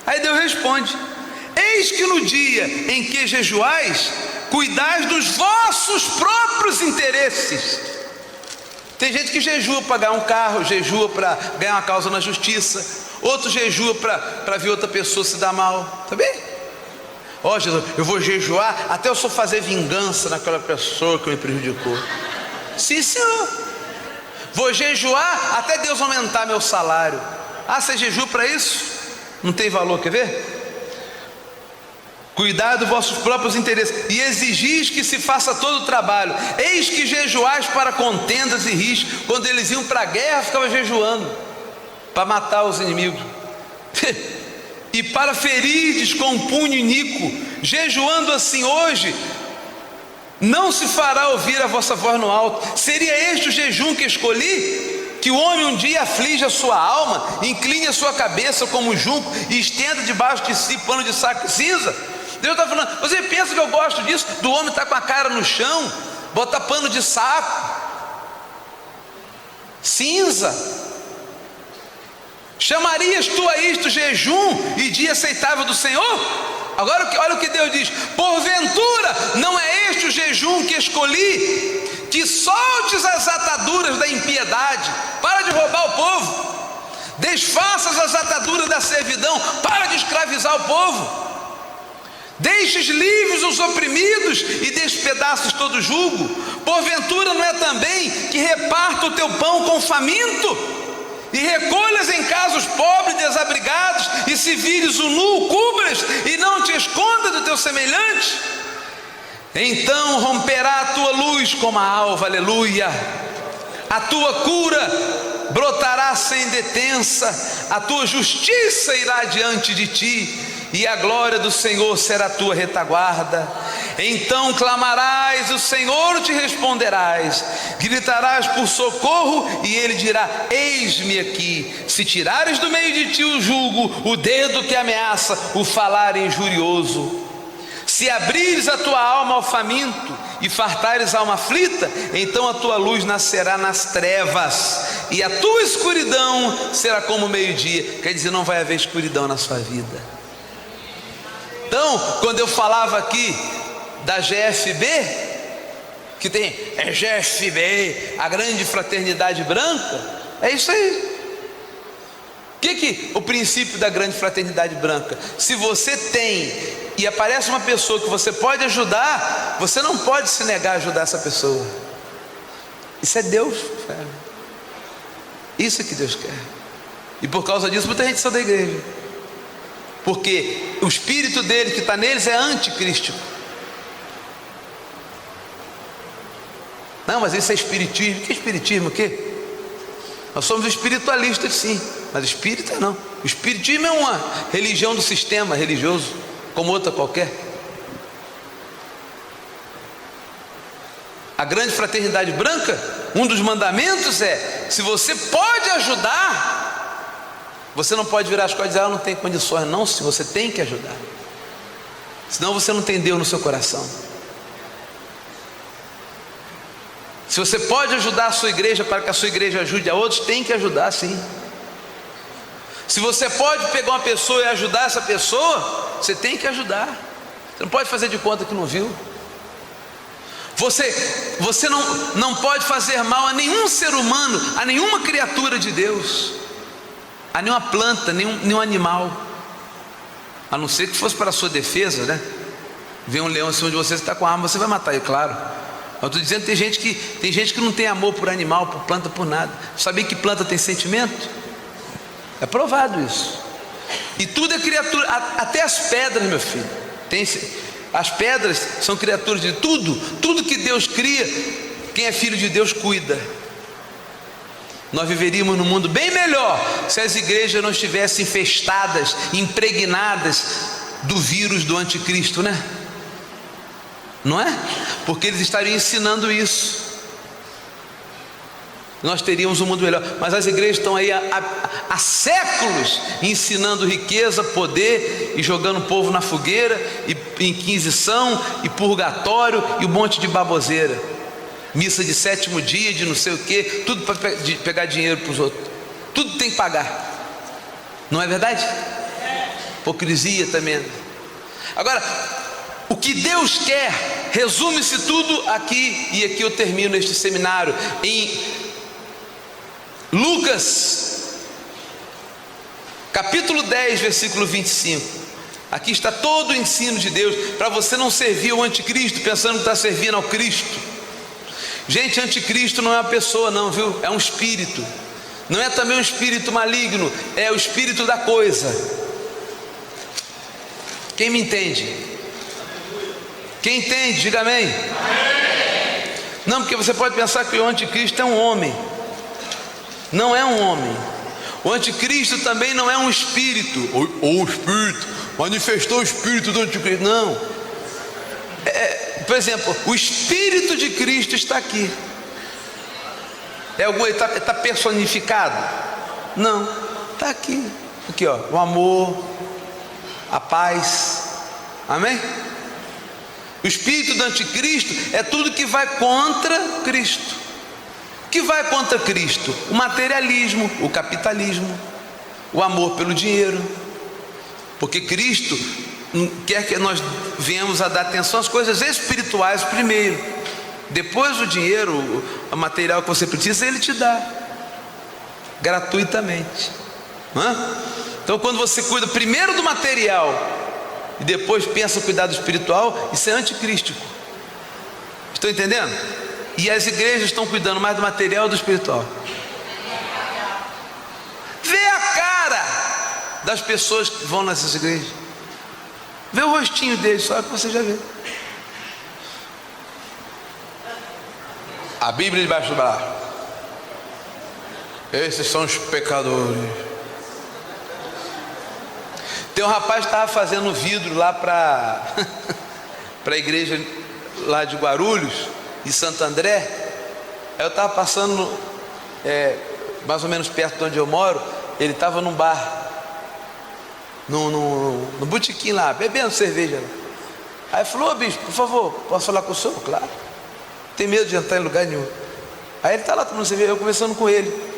Aí Deus responde: eis que no dia em que jejuais, cuidais dos vossos próprios interesses. Tem gente que jejua para ganhar um carro, jejua para ganhar uma causa na justiça, outro jejua para ver outra pessoa se dar mal, tá bem? Ó Jesus, eu vou jejuar até eu só fazer vingança naquela pessoa que me prejudicou. Sim, Senhor. Vou jejuar até Deus aumentar meu salário. Ah, você jejua para isso? Não tem valor, quer ver? Cuidado dos vossos próprios interesses, e exigis que se faça todo o trabalho. Eis que jejuais para contendas e riscos. Quando eles iam para a guerra, ficava jejuando para matar os inimigos. E para ferirdes com um punho iníquo, jejuando assim hoje, não se fará ouvir a vossa voz no alto. Seria este o jejum que escolhi? Que o homem um dia aflige a sua alma, incline a sua cabeça como junco e estenda debaixo de si pano de saco e cinza? Deus está falando: você pensa que eu gosto disso? Do homem estar com a cara no chão, botar pano de saco, cinza? Chamarias tu a isto jejum e dia aceitável do Senhor? Agora olha o que Deus diz: porventura não é este o jejum que escolhi, que soltes as ataduras da impiedade, para de roubar o povo, desfaças as ataduras da servidão, para de escravizar o povo, deixes livres os oprimidos e despedaços todo jugo? Porventura não é também que reparta o teu pão com o faminto, e recolhas em casa os pobres desabrigados, e se vires o nu, cubras, e não te escondas do teu semelhante? Então romperá a tua luz como a alva, aleluia. A tua cura brotará sem detença, a tua justiça irá diante de ti, e a glória do Senhor será a tua retaguarda. Então clamarás, o Senhor te responderás, gritarás por socorro, e Ele dirá: eis-me aqui. Se tirares do meio de ti o jugo, o dedo que ameaça, o falar injurioso, se abrires a tua alma ao faminto e fartares a alma aflita, então a tua luz nascerá nas trevas, e a tua escuridão será como o meio-dia. Quer dizer, não vai haver escuridão na sua vida. Então, quando eu falava aqui da GFB, que tem GFB, a grande fraternidade branca, é isso aí. O que o princípio da grande fraternidade branca? Se você tem e aparece uma pessoa que você pode ajudar, você não pode se negar a ajudar essa pessoa. Isso é Deus, sabe? Isso é que Deus quer. E por causa disso muita gente saiu da igreja, porque o espírito dele que está neles é anticrístico. Não, mas isso é espiritismo. Que espiritismo? O quê? Nós somos espiritualistas, sim, mas espírita não. O espiritismo é uma religião do sistema religioso, como outra qualquer. A grande fraternidade branca, um dos mandamentos é: se você pode ajudar, você não pode virar as costas e dizer: não tem condições. Não, se você tem que ajudar, senão você não tem Deus no seu coração. Se você pode ajudar a sua igreja para que a sua igreja ajude a outros, tem que ajudar, sim. Se você pode pegar uma pessoa e ajudar essa pessoa, você tem que ajudar. Você não pode fazer de conta que não viu. Você não pode fazer mal a nenhum ser humano, a nenhuma criatura de Deus, a nenhuma planta, nenhum animal, a não ser que fosse para a sua defesa, né? Vem um leão em cima de você, você está com a arma, você vai matar ele, claro. Eu estou dizendo que tem gente que não tem amor por animal, por planta, por nada. Sabia que planta tem sentimento? É provado isso. E tudo é criatura, até as pedras, meu filho. As pedras são criaturas de tudo que Deus cria. Quem é filho de Deus cuida. Nós viveríamos num mundo bem melhor se as igrejas não estivessem infestadas, impregnadas do vírus do anticristo, né? Não é? Porque eles estariam ensinando isso. Nós teríamos um mundo melhor. Mas as igrejas estão aí há séculos ensinando riqueza, poder, e jogando o povo na fogueira, e inquisição, e purgatório, e um monte de baboseira. Missa de 7º dia, de não sei o que, tudo para pegar dinheiro para os outros. Tudo tem que pagar. Não é verdade? Hipocrisia também. Agora, o que Deus quer, resume-se tudo aqui, e aqui eu termino este seminário, em Lucas, capítulo 10, versículo 25. Aqui está todo o ensino de Deus, para você não servir ao anticristo, pensando que está servindo ao Cristo. Gente, anticristo não é uma pessoa não, viu? É um espírito. Não é também um espírito maligno, é o espírito da coisa. Quem me entende? Quem entende, diga amém. Não, porque você pode pensar que o anticristo é um homem. Não é um homem. O anticristo também não é um espírito. Ou o espírito manifestou o espírito do anticristo. Não. Por exemplo, o espírito de Cristo está aqui. Ele está personificado? Não, está aqui. Aqui, ó, o amor, a paz. Amém? O espírito do anticristo é tudo que vai contra Cristo. O que vai contra Cristo? O materialismo, o capitalismo, o amor pelo dinheiro, porque Cristo quer que nós venhamos a dar atenção às coisas espirituais primeiro, depois o dinheiro, o material que você precisa, Ele te dá gratuitamente. Então, quando você cuida primeiro do material e depois pensa cuidar do espiritual, isso é anticrístico. Estão entendendo? E as igrejas estão cuidando mais do material ou do espiritual? Vê a cara das pessoas que vão nessas igrejas, vê o rostinho deles, só que você já vê. A Bíblia debaixo do braço. Esses são os pecadores. Tem um rapaz que estava fazendo vidro lá para a igreja lá de Guarulhos, de Santo André. Aí eu estava passando mais ou menos perto de onde eu moro. Ele estava num bar, no botequim lá, bebendo cerveja. Aí falou: ô bispo, por favor, posso falar com o senhor? Claro, não tem medo de entrar em lugar nenhum. Aí ele está lá tomando cerveja, eu conversando com ele.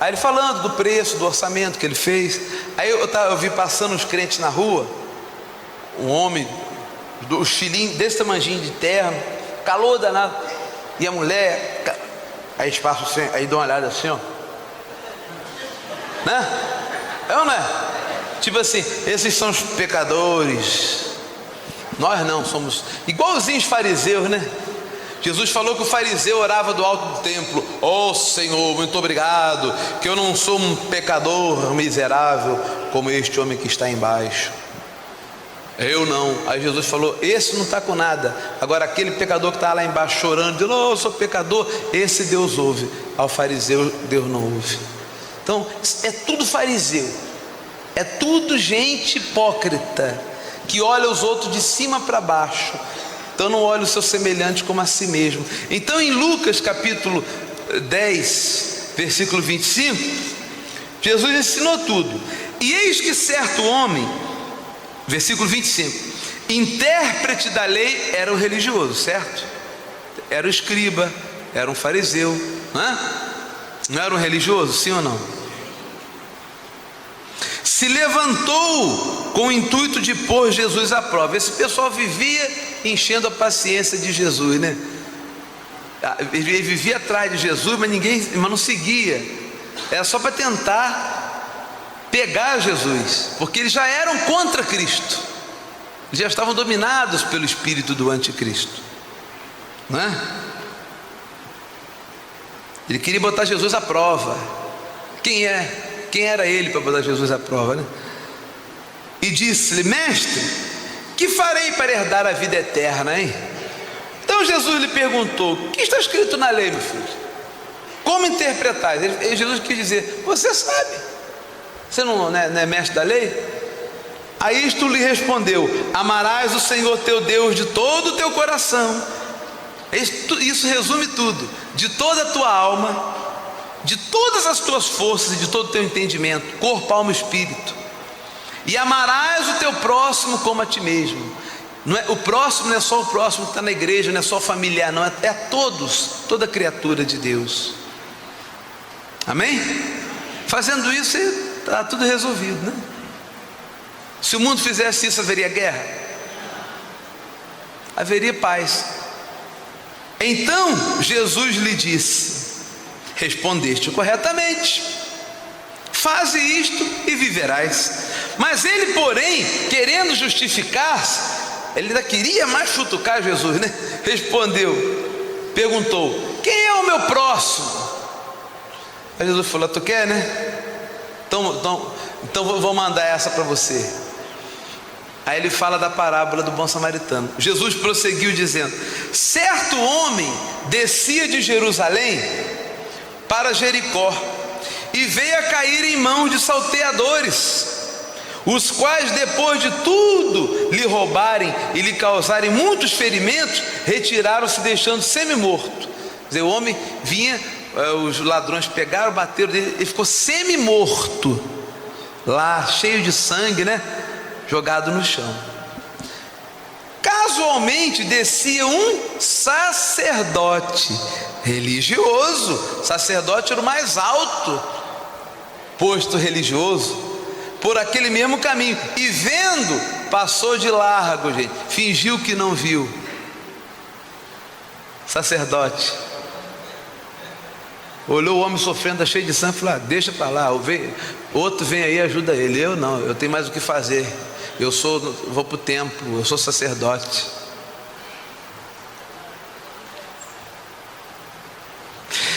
Aí ele falando do preço, do orçamento que ele fez. Aí eu vi passando os crentes na rua, um homem, o filhinho desse tamanhinho de terno, calor danado, e a mulher, aí espaço assim, aí dá uma olhada assim, ó, né? É ou não é? Tipo assim, esses são os pecadores. Nós não, somos igualzinhos fariseus, né? Jesus falou que o fariseu orava do alto do templo: ó Senhor, muito obrigado, que eu não sou um pecador miserável como este homem que está embaixo. Eu não. Aí Jesus falou: esse não está com nada. Agora aquele pecador que está lá embaixo chorando, dizendo: oh, eu sou pecador, esse Deus ouve. Ao fariseu Deus não ouve. Então é tudo fariseu, é tudo gente hipócrita, que olha os outros de cima para baixo. Então não olha o seu semelhante como a si mesmo. Então em Lucas capítulo 10, versículo 25, Jesus ensinou tudo. E eis que certo homem, versículo 25, intérprete da lei, era o religioso, certo? Era o escriba, era um fariseu, não era um religioso, sim ou não? Se levantou com o intuito de pôr Jesus à prova. Esse pessoal vivia enchendo a paciência de Jesus, né? Ele vivia atrás de Jesus, mas não seguia. Era só para tentar pegar Jesus, porque eles já eram contra Cristo, eles já estavam dominados pelo espírito do anticristo, não é? Ele queria botar Jesus à prova. Quem era ele para botar Jesus à prova, né? E disse-lhe: mestre, que farei para herdar a vida eterna, hein? Então Jesus lhe perguntou: o que está escrito na lei, meu filho? Como interpretar? Jesus quis dizer: você sabe, você não é mestre da lei? A isto lhe respondeu: amarás o Senhor teu Deus de todo o teu coração. Isso resume tudo: de toda a tua alma, de todas as tuas forças e de todo o teu entendimento, corpo, alma e espírito. E amarás o teu próximo como a ti mesmo. Não é, o próximo não é só o próximo que está na igreja, não é só familiar, não, é todos, toda criatura de Deus. Amém? Fazendo isso, está tudo resolvido, né? Se o mundo fizesse isso, haveria guerra? Haveria paz. Então Jesus lhe disse: respondeste corretamente, faze isto e viverás. Mas ele, porém, querendo justificar-se, ele ainda queria mais futucar Jesus, né? Perguntou: quem é o meu próximo? Aí Jesus falou: tu quer, né? Então vou mandar essa para você. Aí ele fala da parábola do bom samaritano. Jesus prosseguiu dizendo: certo homem descia de Jerusalém para Jericó e veio a cair em mãos de salteadores, os quais, depois de tudo lhe roubarem e lhe causarem muitos ferimentos, retiraram-se, deixando semi-morto. Quer dizer, o homem vinha, os ladrões pegaram, bateram dele, ele ficou semi-morto lá, cheio de sangue, né? Jogado no chão. Casualmente descia um sacerdote religioso. Sacerdote era o mais alto posto religioso, por aquele mesmo caminho, e vendo, passou de largo, gente, fingiu que não viu. Sacerdote olhou o homem sofrendo, cheio de sangue, e falou: deixa para lá, outro vem aí e ajuda ele. Eu não, eu tenho mais o que fazer, vou para o templo, eu sou sacerdote.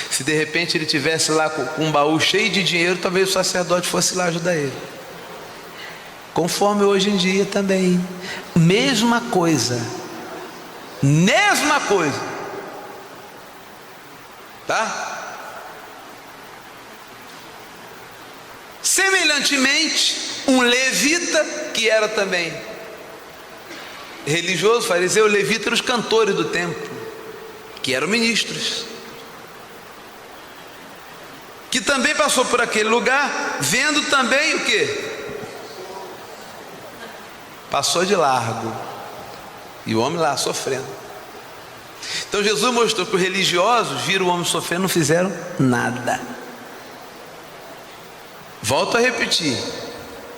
Se de repente ele tivesse lá com um baú cheio de dinheiro, talvez o sacerdote fosse lá ajudar ele. Conforme hoje em dia também, mesma coisa, tá? Semelhantemente, um levita, que era também religioso, fariseu, levita eram os cantores do templo, que eram ministros, que também passou por aquele lugar, vendo também o quê? Passou de largo, e o homem lá sofrendo. Então Jesus mostrou que os religiosos viram o homem sofrendo, não fizeram nada. Volto a repetir,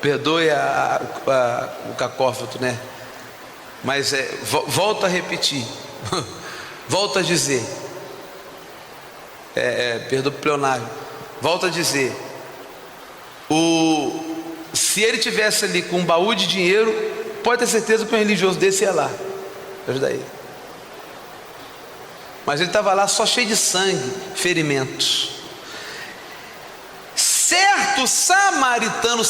perdoe o cacófato, né? Mas volto a repetir, volto a dizer, perdoe o pleonário, volto a dizer, se ele tivesse ali com um baú de dinheiro, pode ter certeza que um religioso desse ia lá ajudar ele. Mas ele estava lá só cheio de sangue, ferimentos. Certo samaritano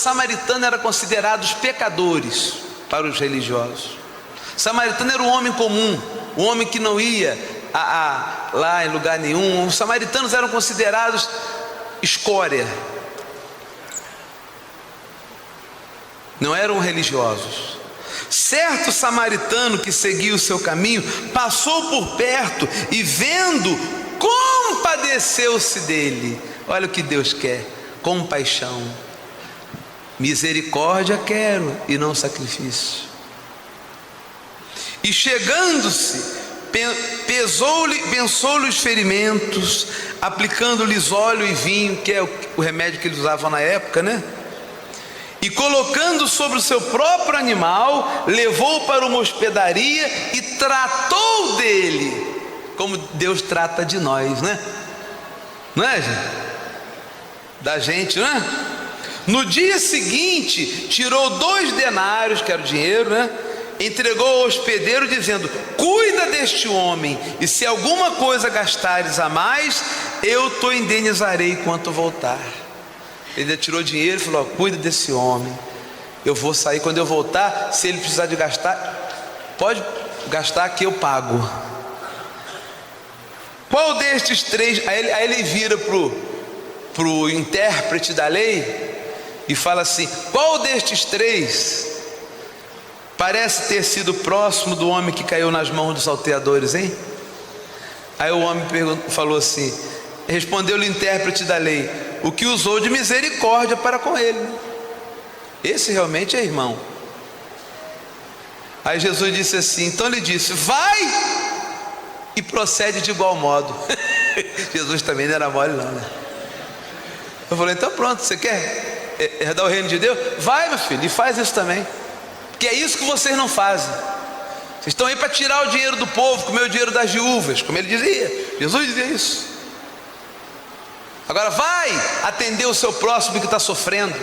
era considerado os pecadores para os religiosos. Samaritano era um homem comum, um homem que não ia lá em lugar nenhum. Os samaritanos eram considerados escória, não eram religiosos. Certo samaritano que seguia o seu caminho passou por perto e, vendo, compadeceu-se dele. Olha o que Deus quer: compaixão. Misericórdia quero e não sacrifício. E chegando-se, pensou-lhe os ferimentos, aplicando-lhes óleo e vinho, que é o remédio que eles usavam na época, né? E colocando sobre o seu próprio animal, levou para uma hospedaria e tratou dele, como Deus trata de nós, né? Não é, gente? Da gente, não é? No dia seguinte, tirou 2 denários, que era o dinheiro, né? Entregou ao hospedeiro, dizendo: cuida deste homem, e se alguma coisa gastares a mais, eu te indenizarei quanto voltar. Ele tirou dinheiro e falou: cuida desse homem, eu vou sair, quando eu voltar, se ele precisar de gastar, pode gastar que eu pago. Qual destes 3? Aí ele vira para o intérprete da lei e fala assim: qual destes 3 parece ter sido próximo do homem que caiu nas mãos dos salteadores, hein? Aí o homem falou assim, respondeu-lhe o intérprete da lei: o que usou de misericórdia para com ele. Esse realmente é irmão. Aí Jesus disse assim, então ele disse: vai e procede de igual modo. Jesus também não era mole não, né? Eu falei: então pronto, você quer herdar o reino de Deus? Vai, meu filho, e faz isso também, porque é isso que vocês não fazem. Vocês estão aí para tirar o dinheiro do povo, comer o dinheiro das viúvas, como ele dizia. Jesus dizia isso. Agora vai atender o seu próximo que está sofrendo.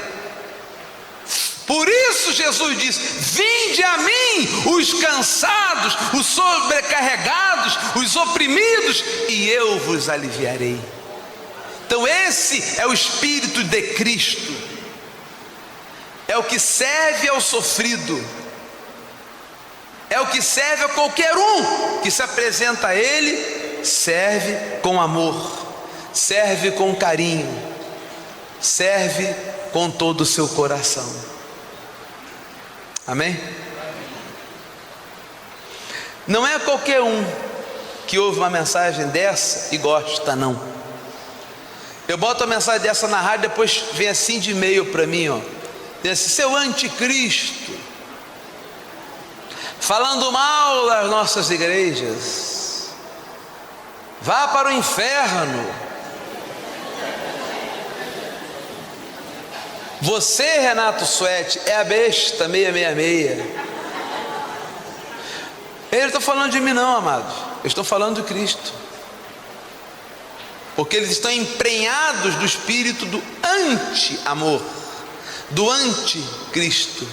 Por isso Jesus diz: vinde a mim os cansados, os sobrecarregados, os oprimidos, e eu vos aliviarei. Então esse é o Espírito de Cristo, é o que serve ao sofrido, é o que serve a qualquer um que se apresenta a Ele. Serve com amor, serve com carinho, serve com todo o seu coração. Amém? Não é qualquer um que ouve uma mensagem dessa e gosta, não. Eu boto uma mensagem dessa na rádio, depois vem assim de e-mail para mim, ó, diz assim: seu anticristo, falando mal das nossas igrejas, vá para o inferno. Você, Renato Suete, é a besta 666. Ele não está falando de mim não, amados. Eu estou falando de Cristo. Porque eles estão emprenhados do espírito do anti-amor, do anticristo.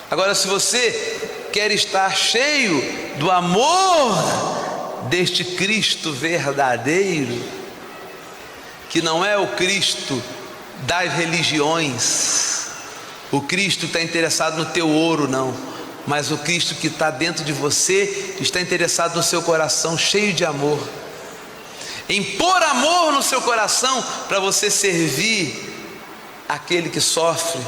Agora, se você quer estar cheio do amor deste Cristo verdadeiro, que não é o Cristo das religiões, o Cristo que está interessado no teu ouro, não, mas o Cristo que está dentro de você, está interessado no seu coração cheio de amor, em pôr amor no seu coração para você servir aquele que sofre.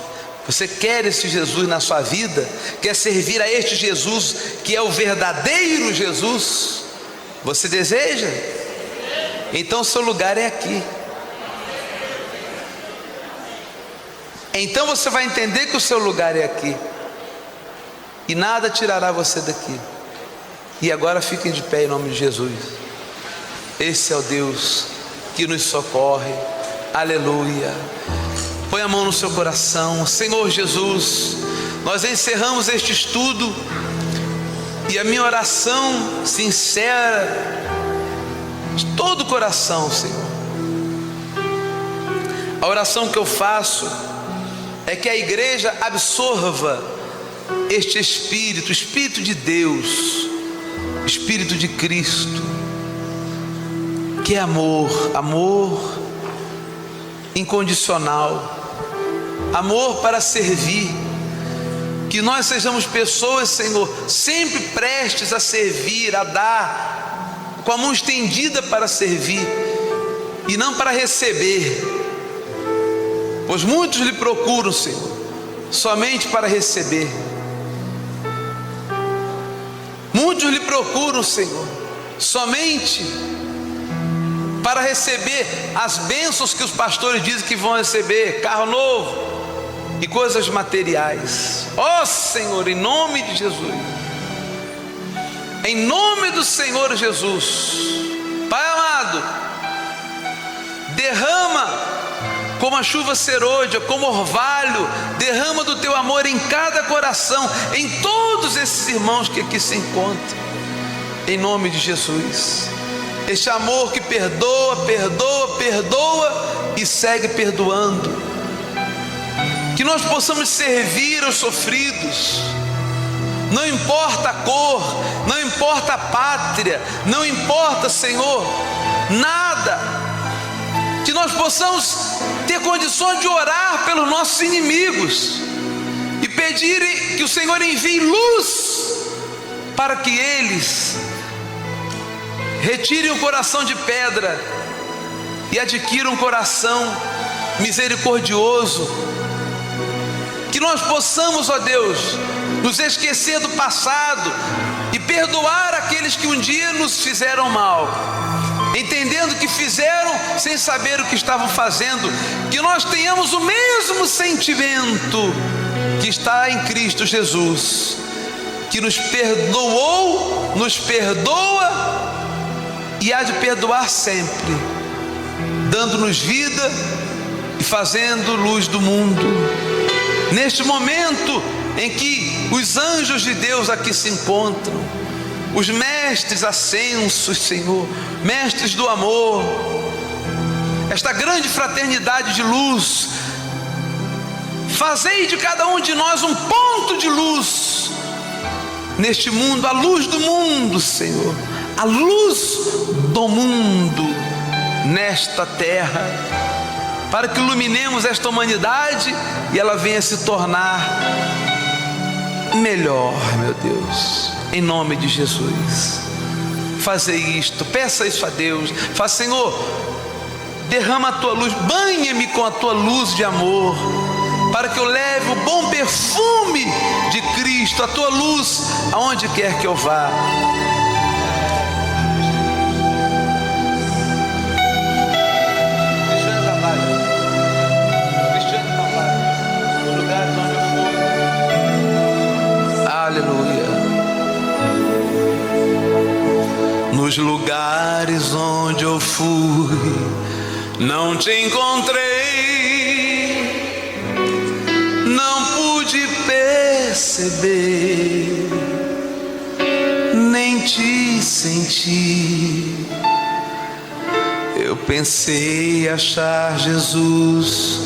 Você quer esse Jesus na sua vida? Quer servir a este Jesus que é o verdadeiro Jesus? Você deseja? Então seu lugar é aqui. Então você vai entender que o seu lugar é aqui, e nada tirará você daqui. E agora fiquem de pé em nome de Jesus. Esse é o Deus que nos socorre. Aleluia. Põe a mão no seu coração. Senhor Jesus, nós encerramos este estudo, e a minha oração sincera, de todo o coração, Senhor, a oração que eu faço é que a igreja absorva este Espírito, o Espírito de Deus, Espírito de Cristo, que é amor, amor incondicional, amor para servir. Que nós sejamos pessoas, Senhor, sempre prestes a servir, a dar, com a mão estendida para servir e não para receber. Pois muitos lhe procuram, Senhor, somente para receber. Muitos lhe procuram, Senhor, somente para receber as bênçãos que os pastores dizem que vão receber, carro novo e coisas materiais. Ó Senhor, em nome de Jesus, em nome do Senhor Jesus, Pai amado, derrama como a chuva serôdia, como orvalho, derrama do teu amor em cada coração, em todos esses irmãos que aqui se encontram, em nome de Jesus. Este amor que perdoa, perdoa, perdoa e segue perdoando. Que nós possamos servir aos sofridos, não importa a cor, não importa a pátria, não importa, Senhor, nada. Que nós possamos ter condições de orar pelos nossos inimigos e pedir que o Senhor envie luz para que eles retirem o coração de pedra e adquiram um coração misericordioso. Que nós possamos, ó Deus, nos esquecer do passado e perdoar aqueles que um dia nos fizeram mal, entendendo que fizeram sem saber o que estavam fazendo. Que nós tenhamos o mesmo sentimento que está em Cristo Jesus, que nos perdoou, nos perdoa e há de perdoar sempre, dando-nos vida e fazendo luz do mundo. Neste momento em que os anjos de Deus aqui se encontram, os mestres ascensos, Senhor, mestres do amor, esta grande fraternidade de luz, fazei de cada um de nós um ponto de luz neste mundo, a luz do mundo, Senhor, a luz do mundo nesta terra, para que iluminemos esta humanidade e ela venha se tornar melhor, meu Deus, em nome de Jesus. Fazei isto, peça isso a Deus. Faz, Senhor, derrama a tua luz, banha-me com a tua luz de amor, para que eu leve o bom perfume de Cristo, a tua luz, aonde quer que eu vá. Nos lugares onde eu fui, não te encontrei, não pude perceber, nem te senti. Eu pensei achar Jesus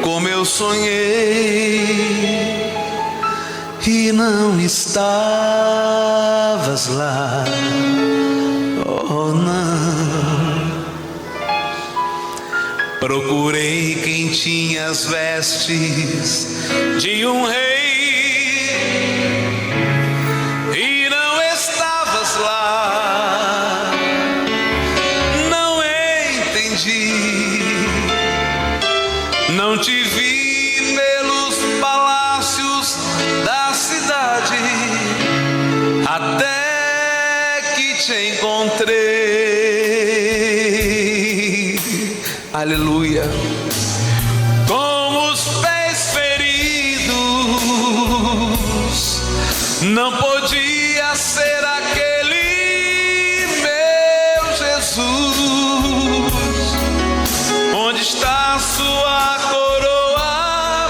como eu sonhei, e não estavas lá, oh não. Procurei quem tinha as vestes de um rei, e não estavas lá, não entendi, não te vi pelos palácios da cidade, até que te encontrei. Aleluia. Com os pés feridos, não podia ser aquele meu Jesus. Onde está a sua coroa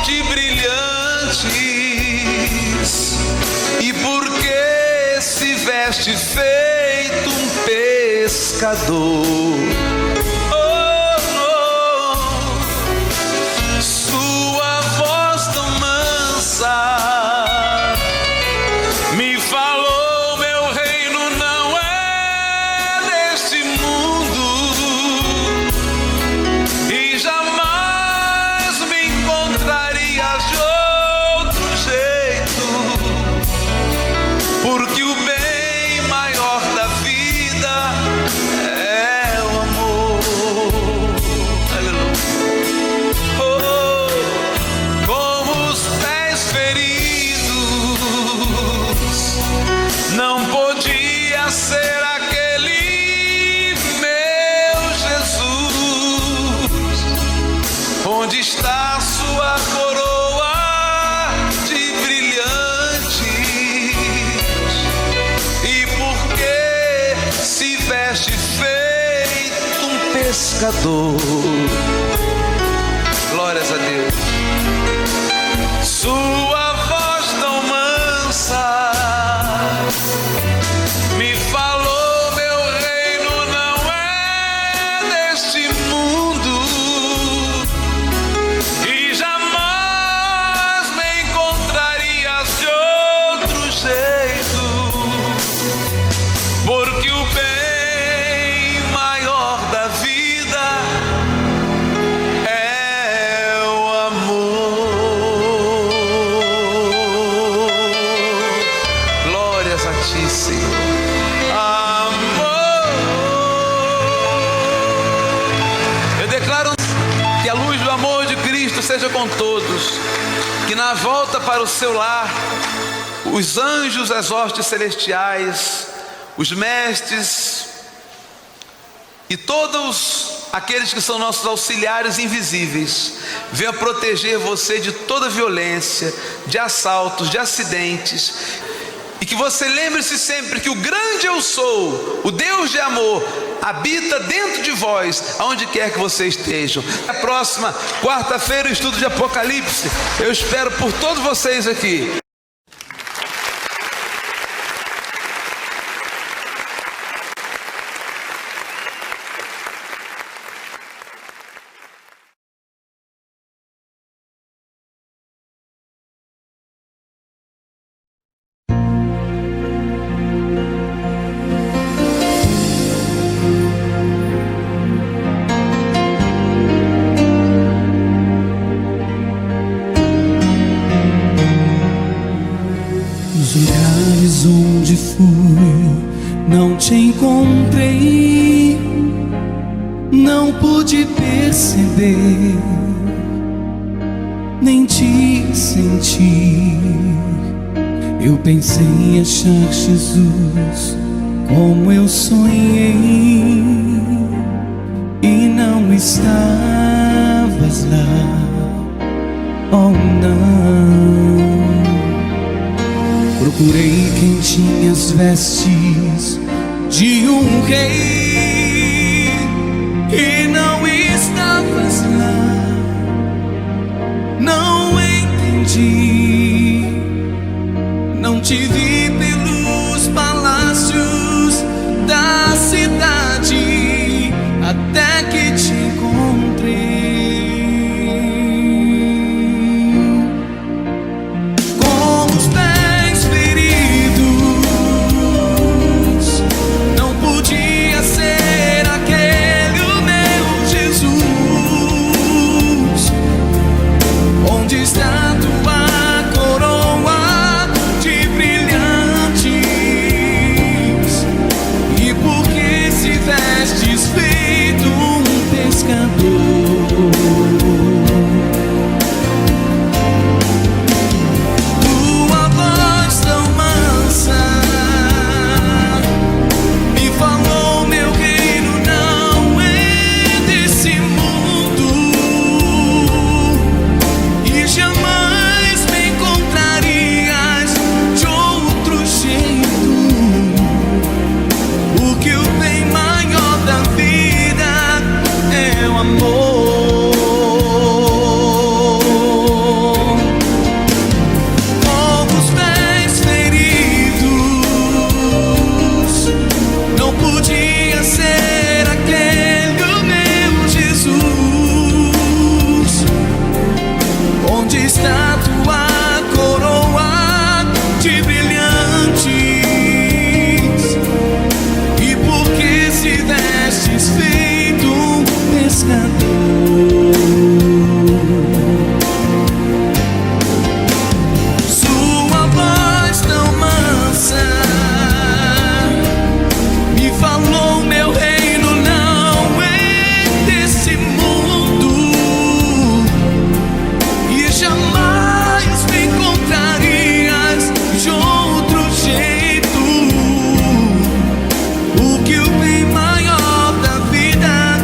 de brilhantes? E por que se veste feito um pescador? Sua voz tão mansa me falou: meu reino não é deste mundo, e jamais me encontrarias de outro jeito, porque o bem maior da vida é o amor. Aleluia. Oh, como os pés feridos, não podia ser aquele meu Jesus. Onde está a sua coroa de brilhantes? E por que se veste feito um pescador? Glórias a Deus. Sua voz tão mansa me falou: meu reino não é deste mundo, e jamais me encontrarias de outro jeito, porque o bem maior da vida é o amor. Glórias a ti, Senhor. Amor. Eu declaro que a luz do amor de Cristo seja com todos, que na volta para o seu lar, os anjos, as hostes celestiais, os mestres e todos aqueles que são nossos auxiliares invisíveis venham proteger você de toda violência, de assaltos, de acidentes, e que você lembre-se sempre que o grande eu sou, o Deus de amor, habita dentro de vós, aonde quer que vocês estejam. Na próxima quarta-feira, o estudo de Apocalipse. Eu espero por todos vocês aqui. Lugares onde fui, não te encontrei, não pude perceber, nem te senti. Eu pensei em achar Jesus como eu sonhei, e não estavas lá, oh não. Procurei quem tinha as vestes de um rei, e não estavas lá. Não entendi, não te vi pelos palácios da cidade, até que te encontrei. Com os pés feridos, não podia ser aquele o meu Jesus. Onde está tua coroa de brilhantes? E por que se vestes feito um pescador? Tua voz tão mansa me falou: meu reino não é desse mundo, e jamais me encontrarias de outro jeito. O que o bem maior da vida é o amor. Com os pés feridos, não podia ser aquele o meu Jesus. Onde está tua coroa de brilhantes? E por que se vestes feito um pescador? Sua voz tão mansa me falou: meu reino não é desse mundo, e jamais me encontrarias de outro jeito. O que o bem maior da vida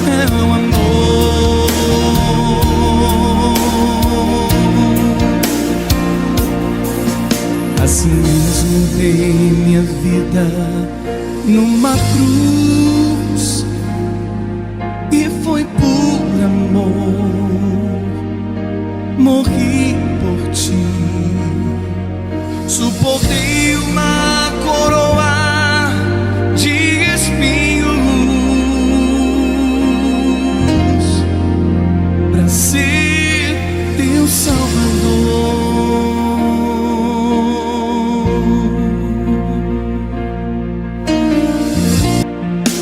é o amor. Assim mesmo dei minha vida numa cruz, e foi por amor. Morri por ti, suportei uma coroa de espinhos pra ser teu Salvador.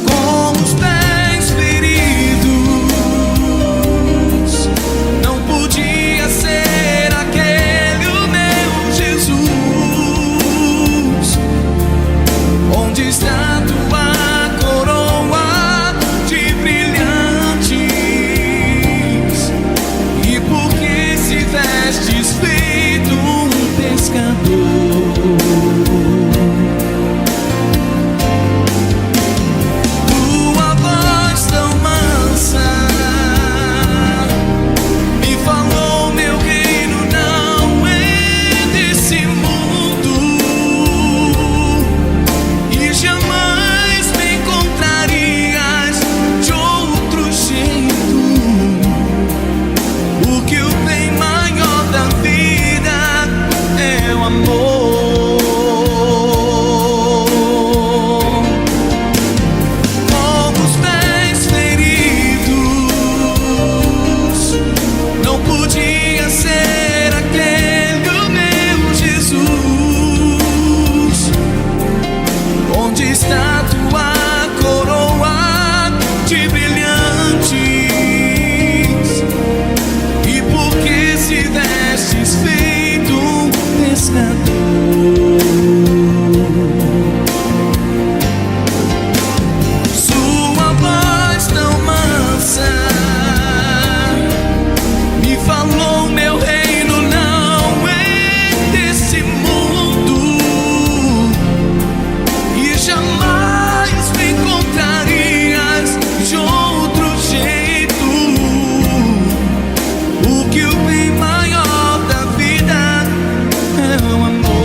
Com os pés feridos, não podia ser aquele o meu Jesus. Onde está tua coroa de brilhantes? E por que se vestes feito um pescador? Tua voz tão mansa me falou: meu reino não é desse mundo, e jamais me encontrarias de outro jeito. O que o bem maior da vida é o amor. Com os pés feridos, não podia ser aquele o meu Jesus. Onde está tua coroa de brilhantes? E por que se vestes feito um pescador? Sua voz tão mansa me falou: meu reino não é desse mundo, e jamais me encontrarias de outro jeito. O que o bem maior da vida é o amor.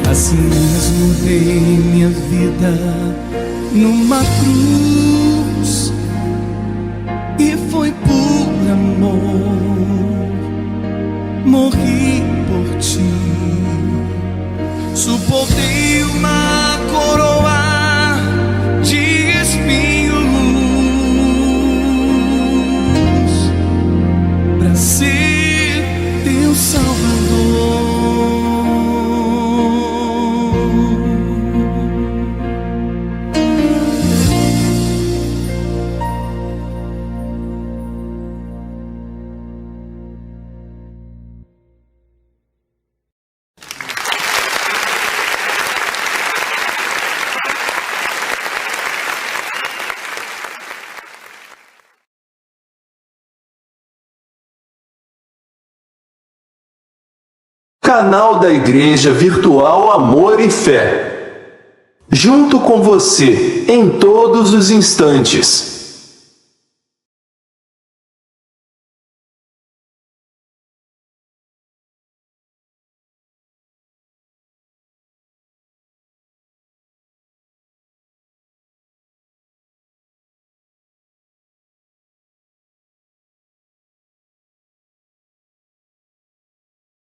Assim vida numa cruz, e foi por amor, morri por ti. Suportei uma coroa de espinhos para ser teu Salvador. Canal da Igreja Virtual Amor e Fé. Junto com você, em todos os instantes.